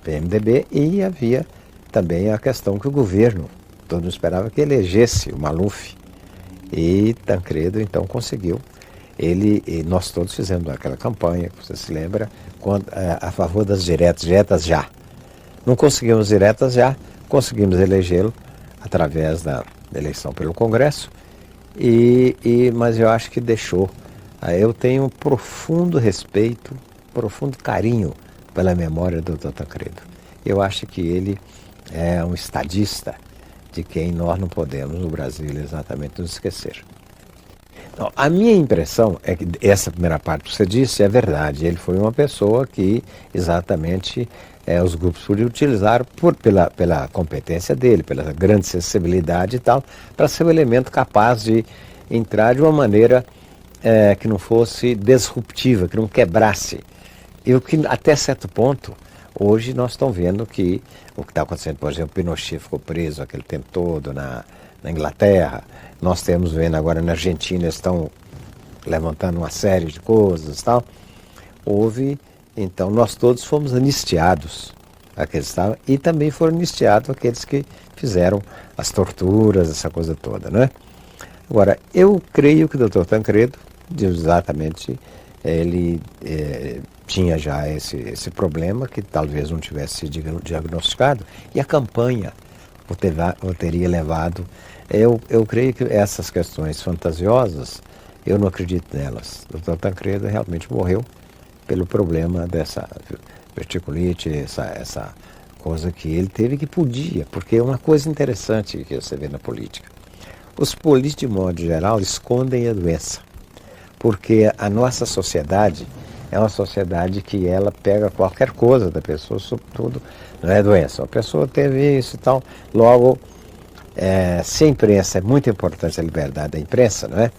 PMDB, e havia também a questão que o governo, todo mundo esperava que elegesse o Maluf, e Tancredo, então, conseguiu. E nós todos fizemos aquela campanha, você se lembra, a favor das diretas já. Não conseguimos diretas já, conseguimos elegê-lo através da eleição pelo Congresso, mas eu acho que deixou. Eu tenho um profundo respeito, profundo carinho pela memória do Dr. Tancredo. Eu acho que ele é um estadista de quem nós não podemos, no Brasil, exatamente nos esquecer. Não, a minha impressão é que essa primeira parte que você disse é verdade. Ele foi uma pessoa que exatamente os grupos podiam utilizar pela competência dele, pela grande sensibilidade e tal, para ser um elemento capaz de entrar de uma maneira que não fosse disruptiva, que não quebrasse. E o que até certo ponto, hoje nós estamos vendo que o que está acontecendo, por exemplo, Pinochet ficou preso aquele tempo todo na Inglaterra. Nós estamos vendo agora na Argentina, estão levantando uma série de coisas e tal. Então nós todos fomos anistiados, aqueles estavam, e também foram anistiados aqueles que fizeram as torturas, essa coisa toda, né? Agora, eu creio que o Dr. Tancredo, exatamente, ele tinha já esse problema, que talvez não tivesse sido diagnosticado, e a campanha o teria levado. Eu creio que essas questões fantasiosas, eu não acredito nelas. O Dr. Tancredo realmente morreu pelo problema dessa verticulite, essa coisa que ele teve, que podia, porque é uma coisa interessante que você vê na política. Os políticos, de modo geral, escondem a doença, porque a nossa sociedade é uma sociedade que ela pega qualquer coisa da pessoa, sobretudo, não é doença. A pessoa teve isso e tal, logo, se a imprensa, é muito importante a liberdade da imprensa, não é?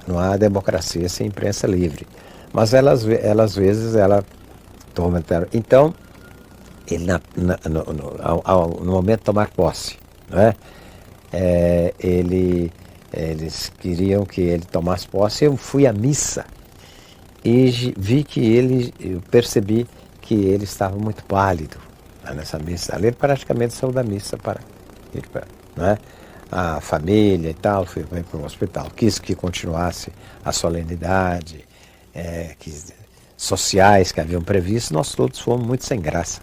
Não há democracia sem imprensa livre. Mas ela, às vezes, ela toma... Então, ele, no momento de tomar posse, não é? Eles queriam que ele tomasse posse. Eu fui à missa e eu percebi que ele estava muito pálido nessa missa. Ele praticamente saiu da missa para ir para, não é? A família e tal, foi para o hospital. Quis que continuasse a solenidade, sociais que haviam previsto. Nós todos fomos muito sem graça.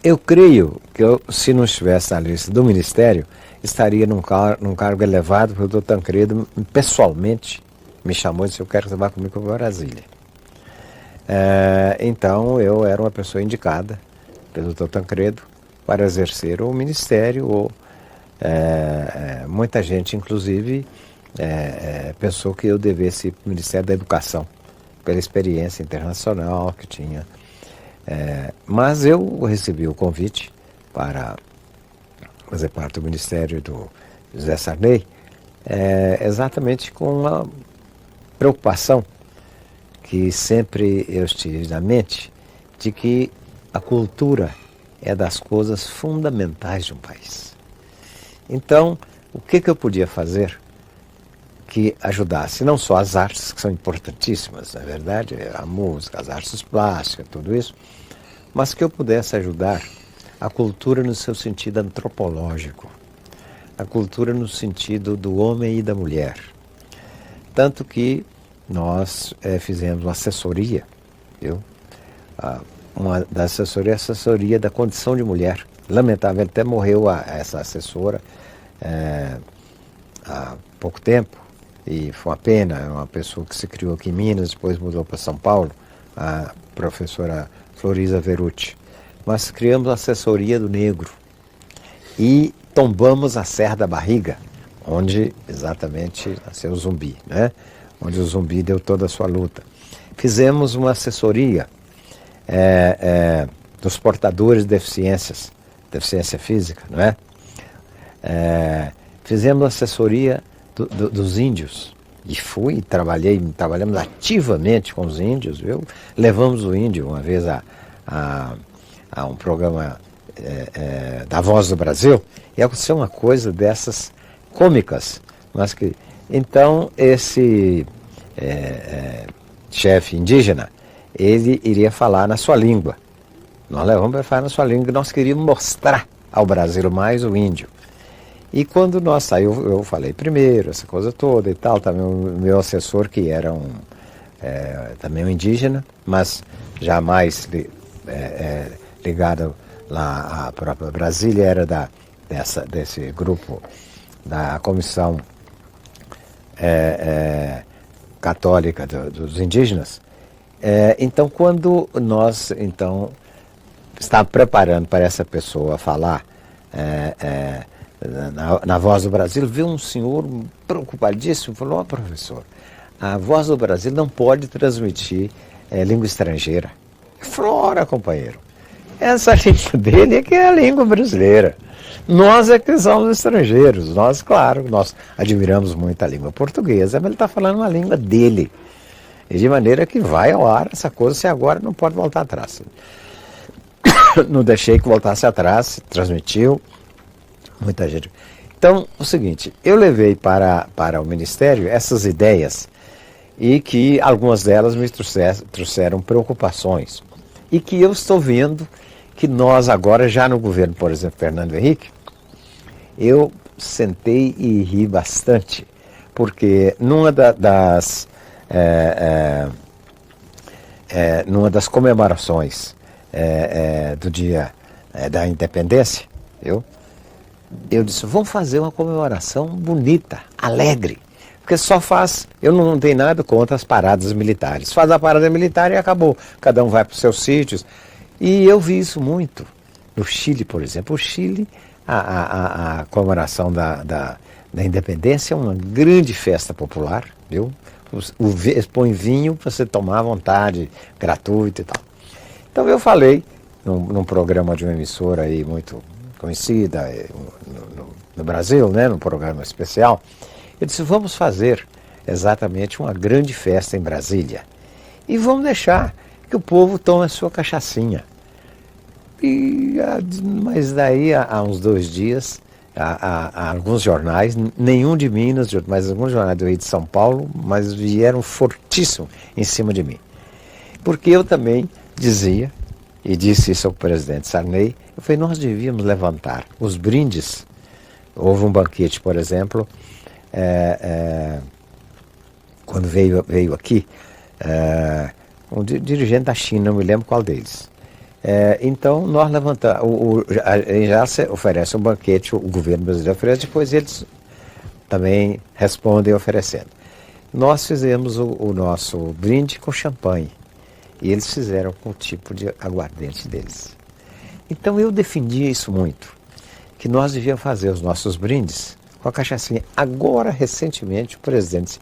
Eu creio que se não estivesse na lista do Ministério, estaria num cargo elevado, porque o Dr. Tancredo, pessoalmente, me chamou e disse: eu quero que você vá comigo para Brasília. Então, eu era uma pessoa indicada pelo Dr. Tancredo para exercer o Ministério. Muita gente, inclusive, pensou que eu devesse ir para o Ministério da Educação, pela experiência internacional que tinha. Mas eu recebi o convite para fazer parte do Ministério do José Sarney, exatamente com a preocupação que sempre eu tive na mente de que a cultura é das coisas fundamentais de um país. Então, o que eu podia fazer que ajudasse não só as artes, que são importantíssimas, na verdade, a música, as artes plásticas, tudo isso, mas que eu pudesse ajudar a cultura no seu sentido antropológico, a cultura no sentido do homem e da mulher. Tanto que nós fizemos uma assessoria, viu? Uma da assessoria, a assessoria da condição de mulher. Lamentavelmente até morreu essa assessora há pouco tempo, e foi uma pena, é uma pessoa que se criou aqui em Minas, depois mudou para São Paulo, a professora Florisa Verucci. Nós criamos a assessoria do negro e tombamos a Serra da Barriga, onde exatamente nasceu o Zumbi, né? Onde o Zumbi deu toda a sua luta. Fizemos uma assessoria dos portadores de deficiência física, não é? Fizemos assessoria dos índios, e trabalhamos ativamente com os índios, viu? Levamos o índio uma vez a um programa da Voz do Brasil, e aconteceu uma coisa dessas cômicas, mas que então esse chefe indígena, ele iria falar na sua língua. Nós levamos para falar na sua língua, e nós queríamos mostrar ao Brasil mais o índio. E quando nós saímos, eu falei primeiro, essa coisa toda e tal, também o meu assessor, que era também um indígena, mas jamais ligado lá à própria Brasília, era desse grupo da Comissão Católica dos Indígenas. Então, quando nós estávamos preparando para essa pessoa falar na Voz do Brasil, veio um senhor preocupadíssimo, falou: professor, a Voz do Brasil não pode transmitir língua estrangeira. Eu falei: ora, companheiro, essa língua dele é que é a língua brasileira. Nós é que somos estrangeiros. Nós, claro, nós admiramos muito a língua portuguesa, mas ele está falando uma língua dele. E de maneira que vai ao ar essa coisa, se agora não pode voltar atrás. Não deixei que voltasse atrás, transmitiu, muita gente. Então, o seguinte, eu levei para o Ministério essas ideias e que algumas delas me trouxeram preocupações. E que eu estou vendo que nós agora, já no governo, por exemplo, Fernando Henrique, eu sentei e ri bastante, porque numa das comemorações do dia da independência, eu disse: vamos fazer uma comemoração bonita, alegre, porque eu não tenho nada contra as paradas militares, faz a parada militar e acabou, cada um vai para os seus sítios. E eu vi isso muito no Chile, por exemplo. O Chile, a comemoração da independência é uma grande festa popular, viu? Põe vinho para você tomar à vontade, gratuito e tal. Então eu falei num programa de uma emissora aí muito conhecida no Brasil, né, num programa especial, eu disse: vamos fazer exatamente uma grande festa em Brasília e vamos deixar que o povo tome a sua cachaçinha. Mas daí, há uns 2 dias, há alguns jornais, nenhum de Minas, mas alguns jornais do Rio de São Paulo, mas vieram fortíssimo em cima de mim. Porque eu também dizia, e disse isso ao presidente Sarney, eu falei: nós devíamos levantar os brindes. Houve um banquete, por exemplo, quando veio aqui, um dirigente da China, não me lembro qual deles. Então nós levantamos, já se oferece um banquete, o governo brasileiro oferece, depois eles também respondem oferecendo. Nós fizemos o nosso brinde com champanhe e eles fizeram com o tipo de aguardente deles. Então eu defendia isso muito, que nós devíamos fazer os nossos brindes com a cachaçinha. Agora, recentemente, o presidente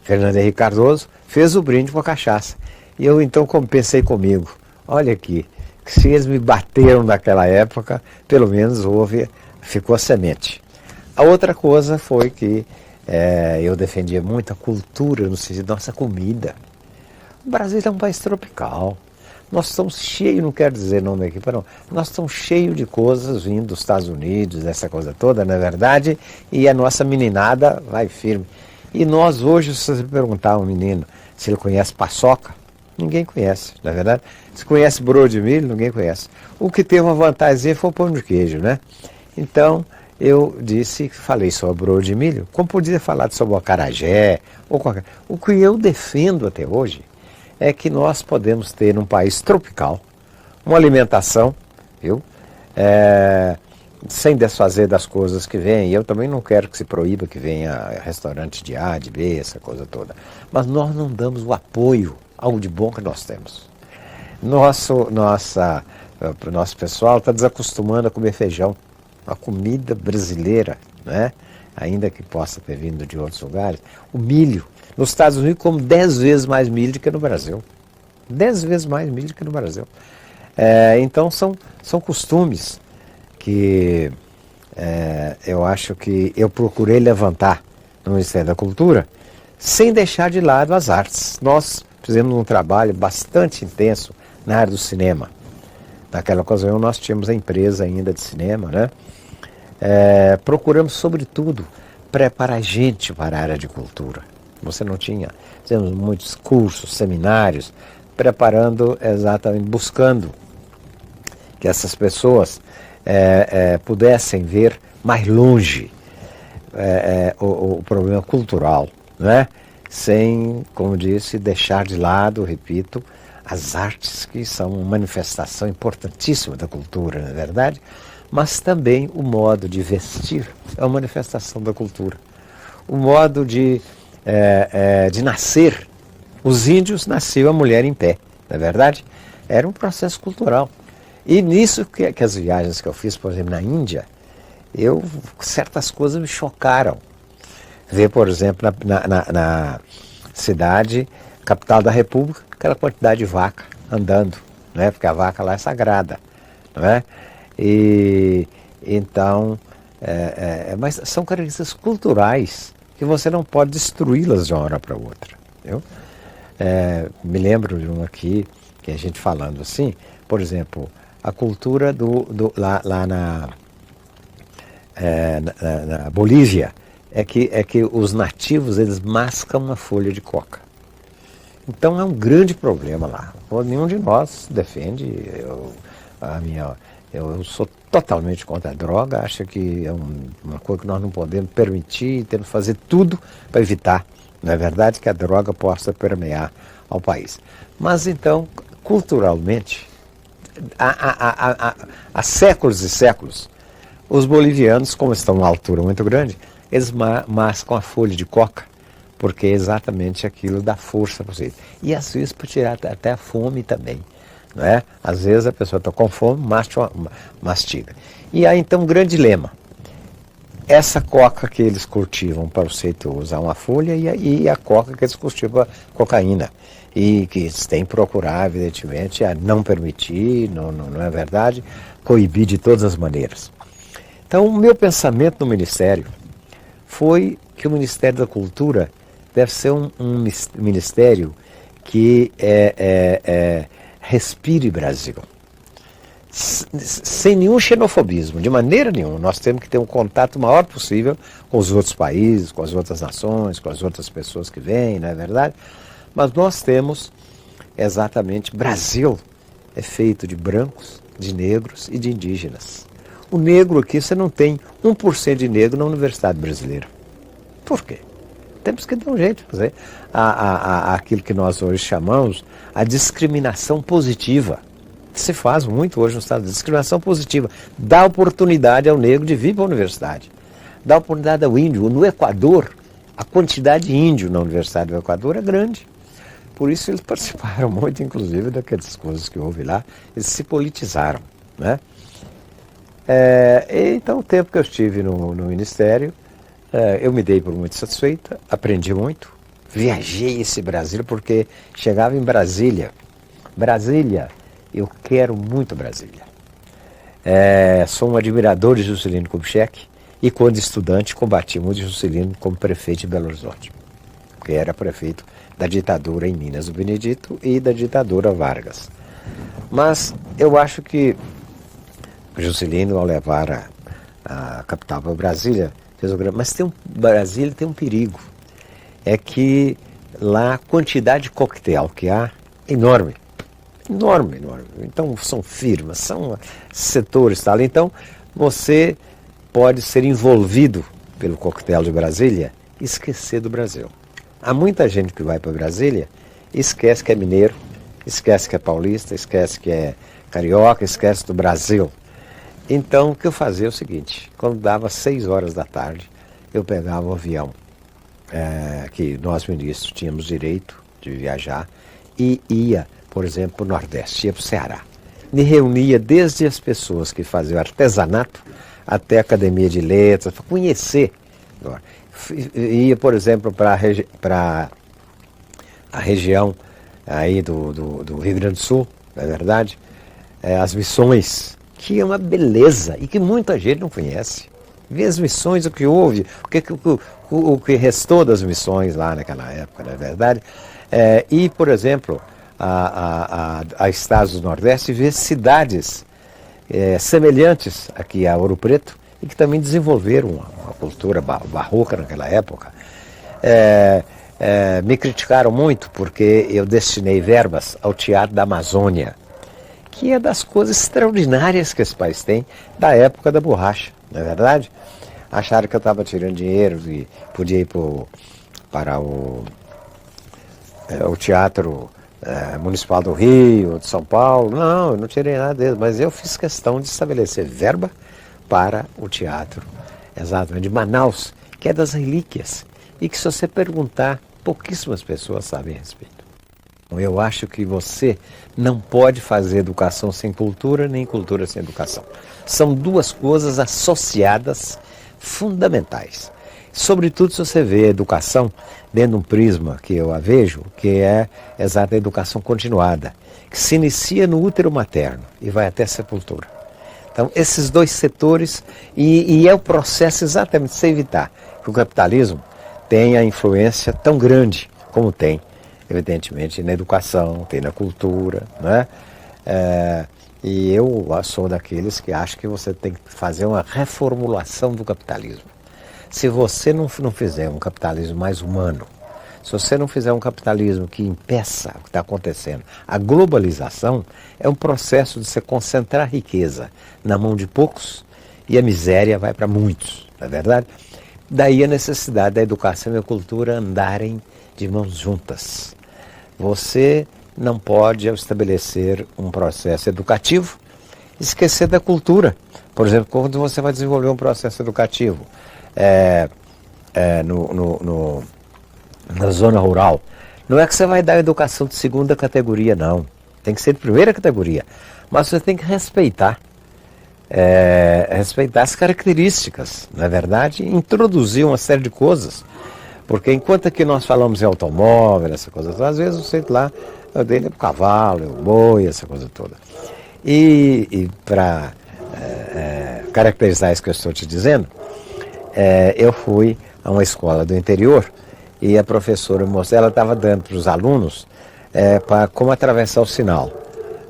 Fernando Henrique Cardoso fez o brinde com a cachaça. E eu então pensei comigo: olha aqui, se eles me bateram naquela época, pelo menos ficou a semente. A outra coisa foi que eu defendia muito a cultura no sentido da nossa comida. O Brasil é um país tropical. Nós estamos cheios, não quero dizer nome aqui, não. Nós estamos cheios de coisas vindo dos Estados Unidos, dessa coisa toda, não é verdade? E a nossa meninada vai firme. E nós hoje, se você perguntar a um menino se ele conhece paçoca, ninguém conhece, não é verdade? Se conhece broa de milho, ninguém conhece. O que teve uma vantagem foi o pão de queijo, né? Então, eu falei sobre broa de milho, como podia falar sobre o acarajé, ou qualquer. O que eu defendo até hoje é que nós podemos ter num país tropical uma alimentação, viu? Sem desfazer das coisas que vêm. Eu também não quero que se proíba que venha restaurante de A, de B, essa coisa toda. Mas nós não damos o apoio ao de bom que nós temos. O nosso pessoal está desacostumando a comer feijão. A comida brasileira, né? Ainda que possa ter vindo de outros lugares. O milho. Nos Estados Unidos, como 10 vezes mais milho do que no Brasil. 10 vezes mais milho do que no Brasil. Então, são costumes que eu acho que eu procurei levantar no Ministério da Cultura, sem deixar de lado as artes. Nós fizemos um trabalho bastante intenso na área do cinema. Naquela ocasião, nós tínhamos a empresa ainda de cinema, né? Procuramos, sobretudo, preparar gente para a área de cultura. Você não tinha. Fizemos muitos cursos, seminários, preparando exatamente, buscando que essas pessoas pudessem ver mais longe o problema cultural, né? Sem, como disse, deixar de lado, repito, as artes que são uma manifestação importantíssima da cultura, não é verdade? Mas também o modo de vestir é uma manifestação da cultura. O modo de nascer. Os índios nasciam a mulher em pé, não é verdade? Era um processo cultural. E nisso que as viagens que eu fiz, por exemplo, na Índia, certas coisas me chocaram. Ver, por exemplo, na cidade, capital da República, aquela quantidade de vaca andando, né? Porque a vaca lá é sagrada, não é? E então, mas são características culturais que você não pode destruí-las de uma hora para outra. Viu? Me lembro de uma aqui, que a gente falando assim, por exemplo, a cultura lá na Bolívia é que os nativos eles mascam uma folha de coca. Então é um grande problema lá. Nenhum de nós defende. Eu sou totalmente contra a droga, acho que é uma coisa que nós não podemos permitir, temos que fazer tudo para evitar, não é verdade, que a droga possa permear ao país. Mas então, culturalmente, há séculos e séculos, os bolivianos, como estão numa altura muito grande, eles mascam a folha de coca, porque é exatamente aquilo dá força para vocês. E às vezes para tirar até a fome também. Não é? Às vezes a pessoa está com fome, mastiga. E aí então um grande dilema. Essa coca que eles cultivam para o seito usar uma folha e a coca que eles cultivam cocaína. E que eles têm que procurar, evidentemente, a não permitir, não é verdade, coibir de todas as maneiras. Então o meu pensamento no Ministério foi que o Ministério da Cultura deve ser um ministério que respire Brasil. Sem nenhum xenofobismo, de maneira nenhuma. Nós temos que ter um contato maior possível com os outros países, com as outras nações, com as outras pessoas que vêm, não é verdade? Mas nós temos exatamente, Brasil é feito de brancos, de negros e de indígenas. O negro aqui, você não tem 1% de negro na Universidade Brasileira. Por quê? Temos que dar um jeito de fazer aquilo que nós hoje chamamos a discriminação positiva. Se faz muito hoje no Estado, discriminação positiva. Dá oportunidade ao negro de vir para a universidade. Dá oportunidade ao índio. No Equador, a quantidade de índio na Universidade do Equador é grande. Por isso eles participaram muito, inclusive, daquelas coisas que houve lá. Eles se politizaram, né? Então, o tempo que eu estive no Ministério, eu me dei por muito satisfeita, aprendi muito, viajei esse Brasil, porque chegava em Brasília, eu quero muito Brasília. Sou um admirador de Juscelino Kubitschek, E quando estudante, combatimos o Juscelino como prefeito de Belo Horizonte, que era prefeito da ditadura em Minas do Benedito e da ditadura Vargas. Mas eu acho que o Juscelino, ao levar a capital para Brasília, fez o grande... Mas Brasília tem um perigo, é que lá a quantidade de coquetel que há é enorme. Enorme, enorme. Então são firmas, são setores, tal. Então você pode ser envolvido pelo coquetel de Brasília e esquecer do Brasil. Há muita gente que vai para Brasília e esquece que é mineiro, esquece que é paulista, esquece que é carioca, esquece do Brasil. Então o que eu fazia é o seguinte, quando dava 6 horas da tarde, eu pegava o avião, que nós ministros tínhamos direito de viajar, e ia, por exemplo, para o Nordeste, ia para o Ceará. Me reunia desde as pessoas que faziam artesanato até a Academia de Letras, para conhecer. Ia, por exemplo, para a região aí do Rio Grande do Sul, não é verdade? As missões, que é uma beleza e que muita gente não conhece. Vê as missões, o que houve, o que restou das missões lá naquela época, não é verdade? E, por exemplo, a estados do Nordeste, vê cidades semelhantes aqui a Ouro Preto e que também desenvolveram uma cultura barroca naquela época. Me criticaram muito porque eu destinei verbas ao Teatro da Amazônia, que é das coisas extraordinárias que esse país tem da época da borracha, não é verdade? Acharam que eu estava tirando dinheiro e podia ir para o Teatro Municipal do Rio, de São Paulo. Não, eu não tirei nada deles, mas eu fiz questão de estabelecer verba para o teatro, exatamente, de Manaus, que é das relíquias, e que se você perguntar, pouquíssimas pessoas sabem a respeito. Eu acho que você não pode fazer educação sem cultura, nem cultura sem educação. São duas coisas associadas fundamentais. Sobretudo se você vê a educação dentro de um prisma que eu a vejo, que é exata a educação continuada, que se inicia no útero materno e vai até a sepultura. Então, esses dois setores, e é o processo exatamente de se evitar que o capitalismo tenha influência tão grande como tem, evidentemente, na educação, tem na cultura, né? E eu sou daqueles que acham que você tem que fazer uma reformulação do capitalismo. Se você não fizer um capitalismo mais humano, se você não fizer um capitalismo que impeça o que está acontecendo, a globalização é um processo de você concentrar a riqueza na mão de poucos e a miséria vai para muitos, não é verdade? Daí a necessidade da educação e da cultura andarem de mãos juntas. Você não pode, ao estabelecer um processo educativo, esquecer da cultura. Por exemplo, quando você vai desenvolver um processo educativo na zona rural, não é que você vai dar educação de segunda categoria, não. Tem que ser de primeira categoria. Mas você tem que respeitar as características, não é verdade? Introduzir uma série de coisas. Porque enquanto que nós falamos em automóvel, essa coisa toda, às vezes o centro lá, eu dei o cavalo, o boi, essa coisa toda. E para caracterizar isso que eu estou te dizendo, eu fui a uma escola do interior e a professora mostrou, ela estava dando para os alunos como atravessar o sinal.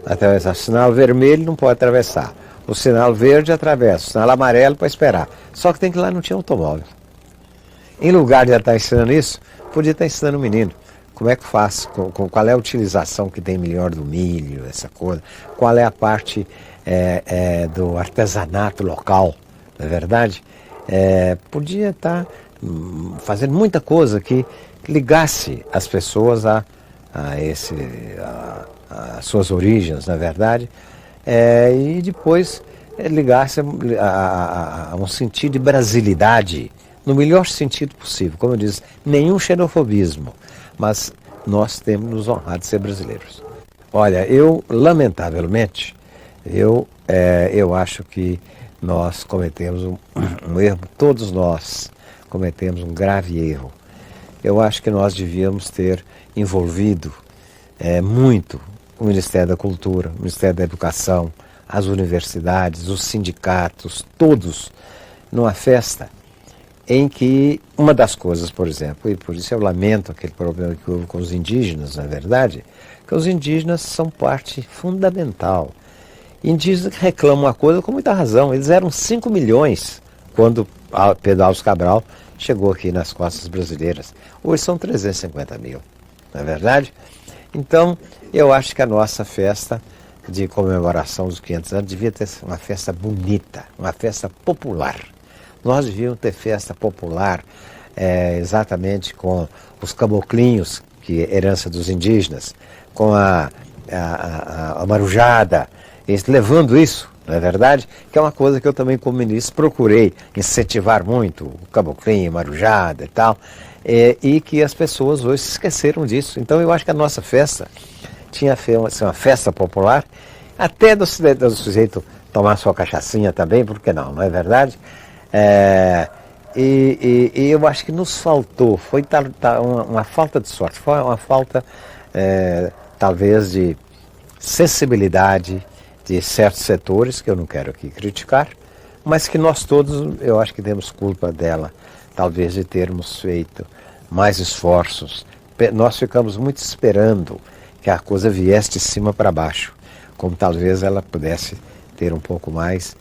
Atravessar o sinal vermelho não pode atravessar. O sinal verde atravessa, o sinal amarelo para esperar. Só que tem que ir lá, não tinha automóvel. Em lugar de estar ensinando isso, podia estar ensinando o menino. Como é que faz? Qual é a utilização que tem melhor do milho, essa coisa? Qual é a parte do artesanato local, não é verdade? Podia estar fazendo muita coisa que ligasse as pessoas a suas origens, na verdade, e depois ligasse a um sentido de brasilidade, no melhor sentido possível. Como eu disse, nenhum xenofobismo, mas nós temos nos honrado de ser brasileiros. Olha, lamentavelmente, eu acho que nós cometemos um erro, todos nós cometemos um grave erro. Eu acho que nós devíamos ter envolvido muito o Ministério da Cultura, o Ministério da Educação, as universidades, os sindicatos, todos, numa festa em que uma das coisas, por exemplo, e por isso eu lamento aquele problema que houve com os indígenas, na verdade, que os indígenas são parte fundamental. Indígenas que reclamam uma coisa com muita razão. Eles eram 5 milhões quando Pedro Álvares Cabral chegou aqui nas costas brasileiras. Hoje são 350 mil, não é verdade? Então, eu acho que a nossa festa de comemoração dos 500 anos devia ter uma festa bonita, uma festa popular. Nós devíamos ter festa popular exatamente com os caboclinhos, que é herança dos indígenas, com a marujada, levando isso, não é verdade? Que é uma coisa que eu também, como ministro, procurei incentivar muito, o caboclinho, marujada e tal, e que as pessoas hoje se esqueceram disso. Então eu acho que a nossa festa tinha que ser uma festa popular, até do sujeito tomar sua cachaçinha também, por que não, não é verdade? E eu acho que nos faltou, foi uma falta de sorte, foi uma falta talvez de sensibilidade de certos setores, que eu não quero aqui criticar, mas que nós todos, eu acho que temos culpa dela, talvez de termos feito mais esforços. Nós ficamos muito esperando que a coisa viesse de cima para baixo, como talvez ela pudesse ter um pouco mais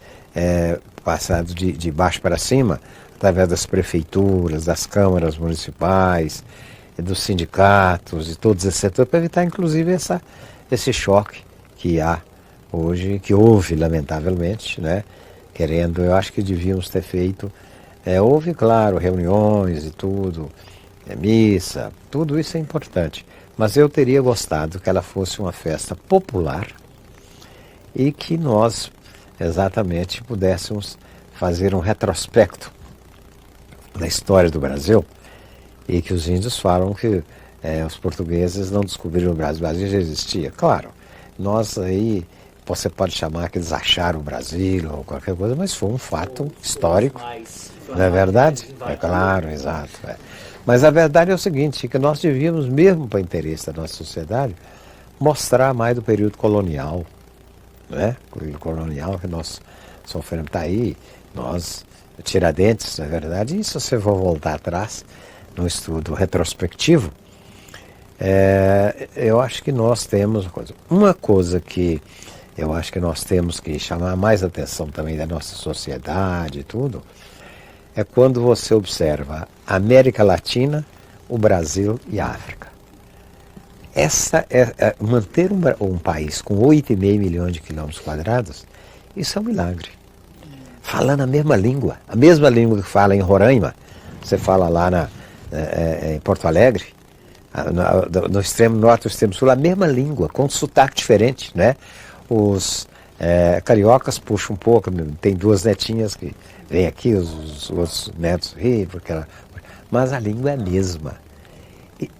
passado de baixo para cima, através das prefeituras, das câmaras municipais, dos sindicatos e todos esses setores, para evitar inclusive esse choque que há hoje, que houve lamentavelmente, né? Eu acho que devíamos ter feito, houve claro reuniões e tudo, missa, tudo isso é importante, mas eu teria gostado que ela fosse uma festa popular e que nós exatamente pudéssemos fazer um retrospecto da história do Brasil, e que os índios falam que os portugueses não descobriram o Brasil já existia. Claro, nós aí, você pode chamar que eles acharam o Brasil ou qualquer coisa, mas foi um fato histórico, não é verdade? É claro, exato. Mas a verdade é o seguinte, que nós devíamos, mesmo para o interesse da nossa sociedade, mostrar mais do período colonial, né? O período colonial que nós sofremos, está aí, nós, Tiradentes, na verdade, e se você for voltar atrás, no estudo retrospectivo, eu acho que nós temos uma coisa que eu acho que nós temos que chamar mais atenção também da nossa sociedade e tudo, é quando você observa a América Latina, o Brasil e a África. Manter um país com 8,5 milhões de quilômetros quadrados, isso é um milagre. Falando a mesma língua que fala em Roraima, você fala lá em Porto Alegre, no extremo norte e no extremo sul, a mesma língua, com um sotaque diferente, né? Os cariocas puxam um pouco, tem 2 netinhas que vêm aqui, os outros netos riem, mas a língua é a mesma.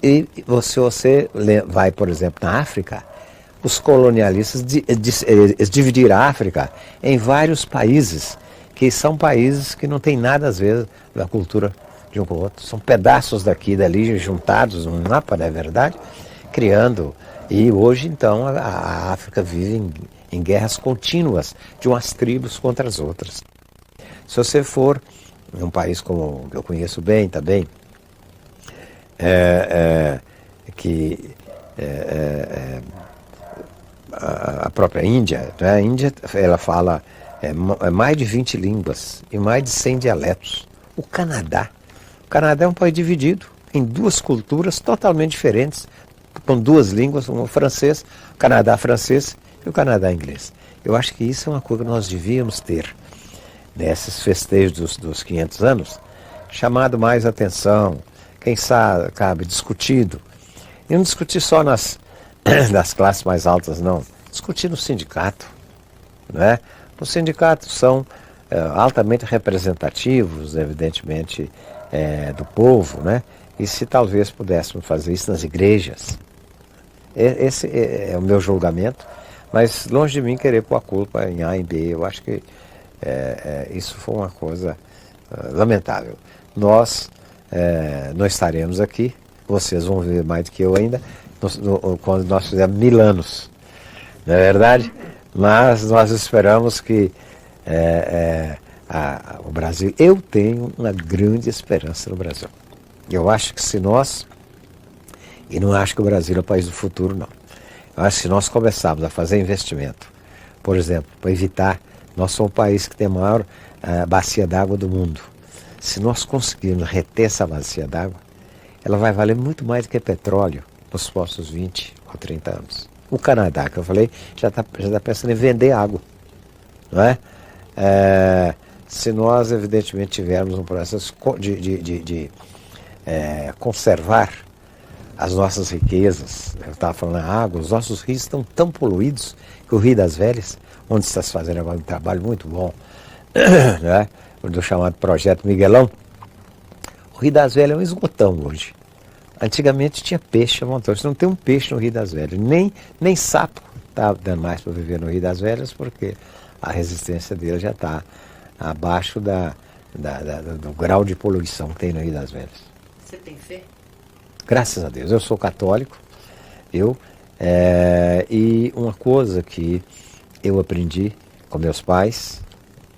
E você vai, por exemplo, na África, os colonialistas dividiram a África em vários países, que são países que não têm nada, às vezes, da cultura de um com o outro. São pedaços daqui e dali juntados num mapa, não é verdade? Criando. E hoje, então, a África vive em guerras contínuas de umas tribos contra as outras. Se você for em um país como eu conheço bem também, a própria Índia, né? A Índia, ela fala mais de 20 línguas e mais de 100 dialetos. O Canadá é um país dividido em 2 culturas totalmente diferentes, com 2 línguas, o francês, o Canadá francês e o Canadá inglês. Eu acho que isso é uma coisa que nós devíamos ter nesses festejos dos 500 anos, chamado mais atenção, quem sabe, discutido. E não discutir só das classes mais altas, não. Discutir no sindicato, né? Os sindicatos são altamente representativos, evidentemente, do povo, né? E se talvez pudéssemos fazer isso nas igrejas. Esse é o meu julgamento, mas longe de mim querer pôr a culpa em A e B. Eu acho que isso foi uma coisa lamentável. Nós não estaremos aqui, vocês vão ver mais do que eu ainda, quando nós fizermos 1000 anos, não é verdade? Mas nós esperamos que o Brasil. Eu tenho uma grande esperança no Brasil. Eu acho que se nós, e não acho que o Brasil é o país do futuro, não. Eu acho que se nós começarmos a fazer investimento, por exemplo, para evitar, nós somos o país que tem a maior bacia d'água do mundo. Se nós conseguirmos reter essa bacia d'água, ela vai valer muito mais do que petróleo nos próximos 20 ou 30 anos. O Canadá, que eu falei, já tá pensando em vender água, não é? Se nós, evidentemente, tivermos um processo de conservar as nossas riquezas, eu estava falando a água, os nossos rios estão tão poluídos que o Rio das Velhas, onde está se fazendo agora um trabalho muito bom, né, do chamado Projeto Miguelão, o Rio das Velhas é um esgotão hoje. Antigamente tinha peixe a montão, não tem um peixe no Rio das Velhas, nem sapo está dando mais para viver no Rio das Velhas, porque a resistência dele já está abaixo do grau de poluição que tem no Rio das Velhas. Você tem fé? Graças a Deus, eu sou católico, e uma coisa que eu aprendi com meus pais,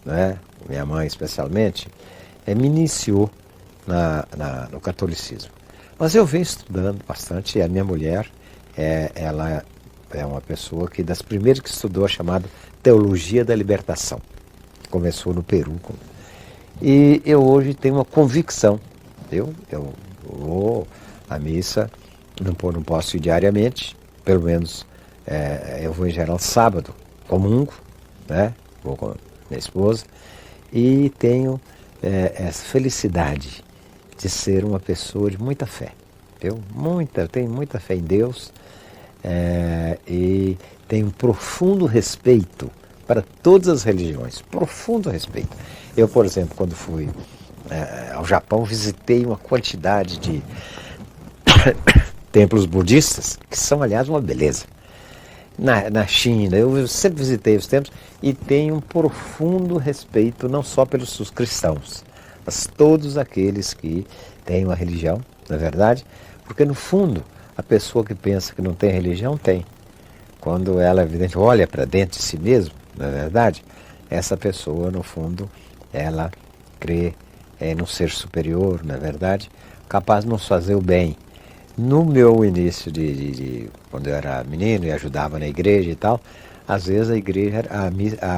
né, minha mãe especialmente, me iniciou no catolicismo. Mas eu venho estudando bastante, e a minha mulher, ela é uma pessoa que das primeiras que estudou a chamada Teologia da Libertação. Começou no Peru. E eu hoje tenho uma convicção, eu vou à missa, não posso ir diariamente, pelo menos eu vou em geral sábado, comungo, né? Vou com a minha esposa, e tenho essa felicidade de ser uma pessoa de muita fé. Eu tenho muita fé em Deus, e tenho um profundo respeito para todas as religiões, profundo respeito. Eu, por exemplo, quando fui ao Japão, visitei uma quantidade de templos budistas, que são, aliás, uma beleza. Na China, eu sempre visitei os templos e tenho um profundo respeito, não só pelos cristãos, mas todos aqueles que têm uma religião, não é verdade? Porque, no fundo, a pessoa que pensa que não tem religião, tem. Quando ela, evidentemente, olha para dentro de si mesmo, não é verdade? Essa pessoa, no fundo, ela crê num ser superior, não é verdade? Capaz de nos fazer o bem. No meu início, quando eu era menino e ajudava na igreja e tal, às vezes a igreja,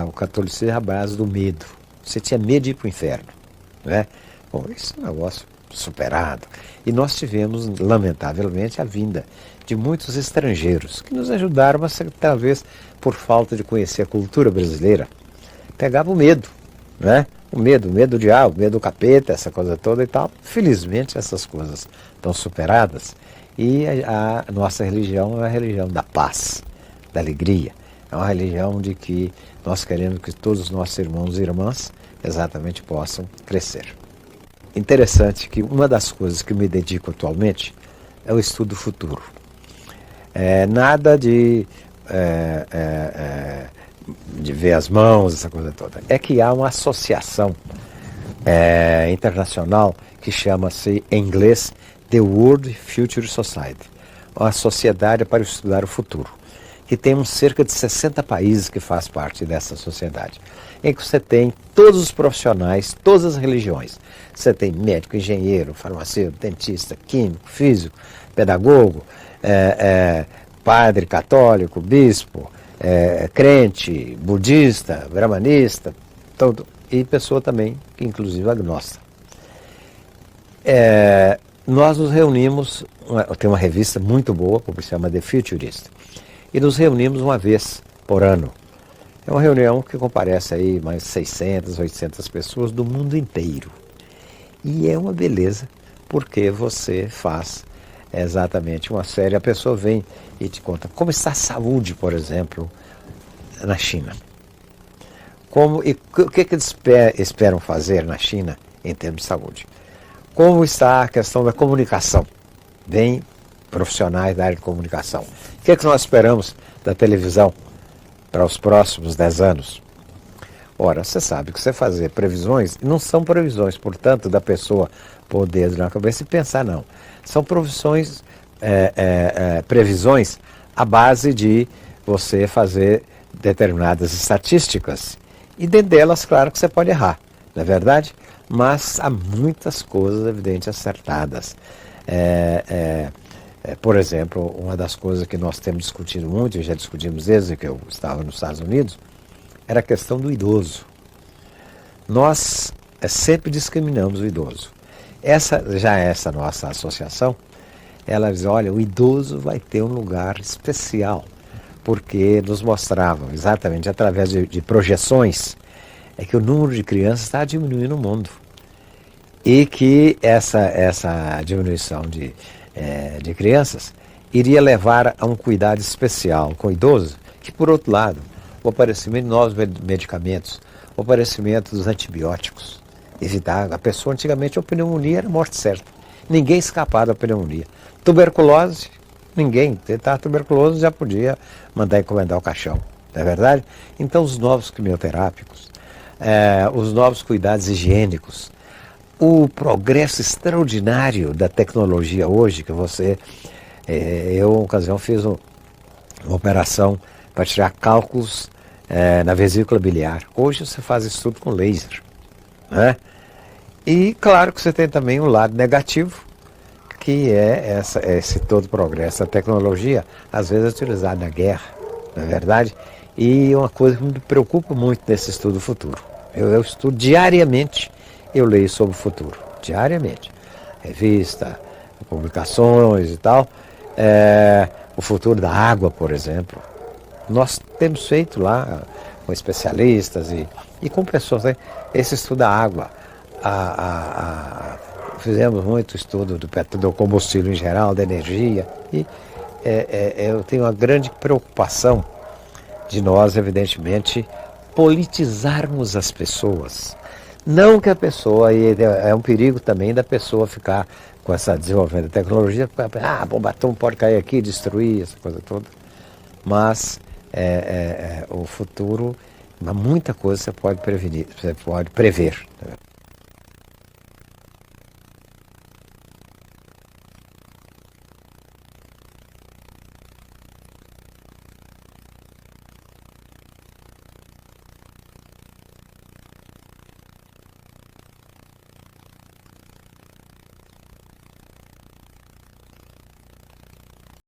o catolicismo era a base do medo. Você tinha medo de ir para o inferno, né? Bom, isso é um negócio superado. E nós tivemos, lamentavelmente, a vinda de muitos estrangeiros que nos ajudaram, mas talvez por falta de conhecer a cultura brasileira, pegava o medo, né? O medo do diabo, o medo do capeta, essa coisa toda e tal. Felizmente essas coisas estão superadas e a nossa religião é a religião da paz, da alegria. É uma religião de que nós queremos que todos os nossos irmãos e irmãs exatamente possam crescer. Interessante que uma das coisas que me dedico atualmente é o estudo do futuro. Nada de ver as mãos, essa coisa toda. É que há uma associação internacional que chama-se, em inglês, The World Future Society, uma sociedade para estudar o futuro, que tem cerca de 60 países que faz parte dessa sociedade, em que você tem todos os profissionais, todas as religiões. Você tem médico, engenheiro, farmacêutico, dentista, químico, físico, pedagogo, padre católico, bispo, crente, budista, brahmanista, e pessoa também, inclusive agnóstica. Nós nos reunimos, tem uma revista muito boa, que se chama The Futurist, e nos reunimos uma vez por ano. É uma reunião que comparece aí mais 600, 800 pessoas do mundo inteiro. E é uma beleza, porque você faz exatamente uma série, a pessoa vem e te conta como está a saúde, por exemplo, na China. O que eles esperam fazer na China em termos de saúde. Como está a questão da comunicação? Vem profissionais da área de comunicação. O que nós esperamos da televisão para os próximos 10 anos? Ora, você sabe que você fazer previsões, não são previsões, portanto, da pessoa pôr o dedo na cabeça e pensar, não. São previsões à base de você fazer determinadas estatísticas. E dentro delas, claro que você pode errar. não é verdade? Mas há muitas coisas, evidente, acertadas. Por exemplo, uma das coisas que nós temos discutido muito, e já discutimos desde que eu estava nos Estados Unidos, era a questão do idoso. Nós sempre discriminamos o idoso. Essa nossa associação, ela diz, olha, o idoso vai ter um lugar especial, porque nos mostravam, exatamente através de projeções, que o número de crianças está diminuindo no mundo. E que essa diminuição de crianças iria levar a um cuidado especial com o idoso, que, por outro lado, o aparecimento de novos medicamentos, o aparecimento dos antibióticos, evitar. A pessoa, antigamente, a pneumonia era morte certa. Ninguém escapava da pneumonia. Tuberculose, ninguém. Tentar tuberculose já podia mandar encomendar o caixão, não é verdade? Então, os novos quimioterápicos, os novos cuidados higiênicos, o progresso extraordinário da tecnologia hoje, que eu, uma ocasião, fiz uma operação para tirar cálculos na vesícula biliar. Hoje você faz isso tudo com laser, né? E claro que você tem também um lado negativo, que é esse todo progresso da tecnologia, às vezes utilizado na guerra, não é verdade? E uma coisa que me preocupa muito nesse estudo futuro. Eu estudo diariamente, eu leio sobre o futuro, diariamente. Revista, publicações e tal. O futuro da água, por exemplo. Nós temos feito lá com especialistas e com pessoas, né, esse estudo da água. Fizemos muito estudo do combustível em geral, da energia. E eu tenho uma grande preocupação de nós, evidentemente, politizarmos as pessoas. Não que a pessoa, e é um perigo também da pessoa ficar com essa desenvolvimento da tecnologia, a bomba atômica pode cair aqui, destruir, essa coisa toda. Mas o futuro, muita coisa você pode prevenir, você pode prever.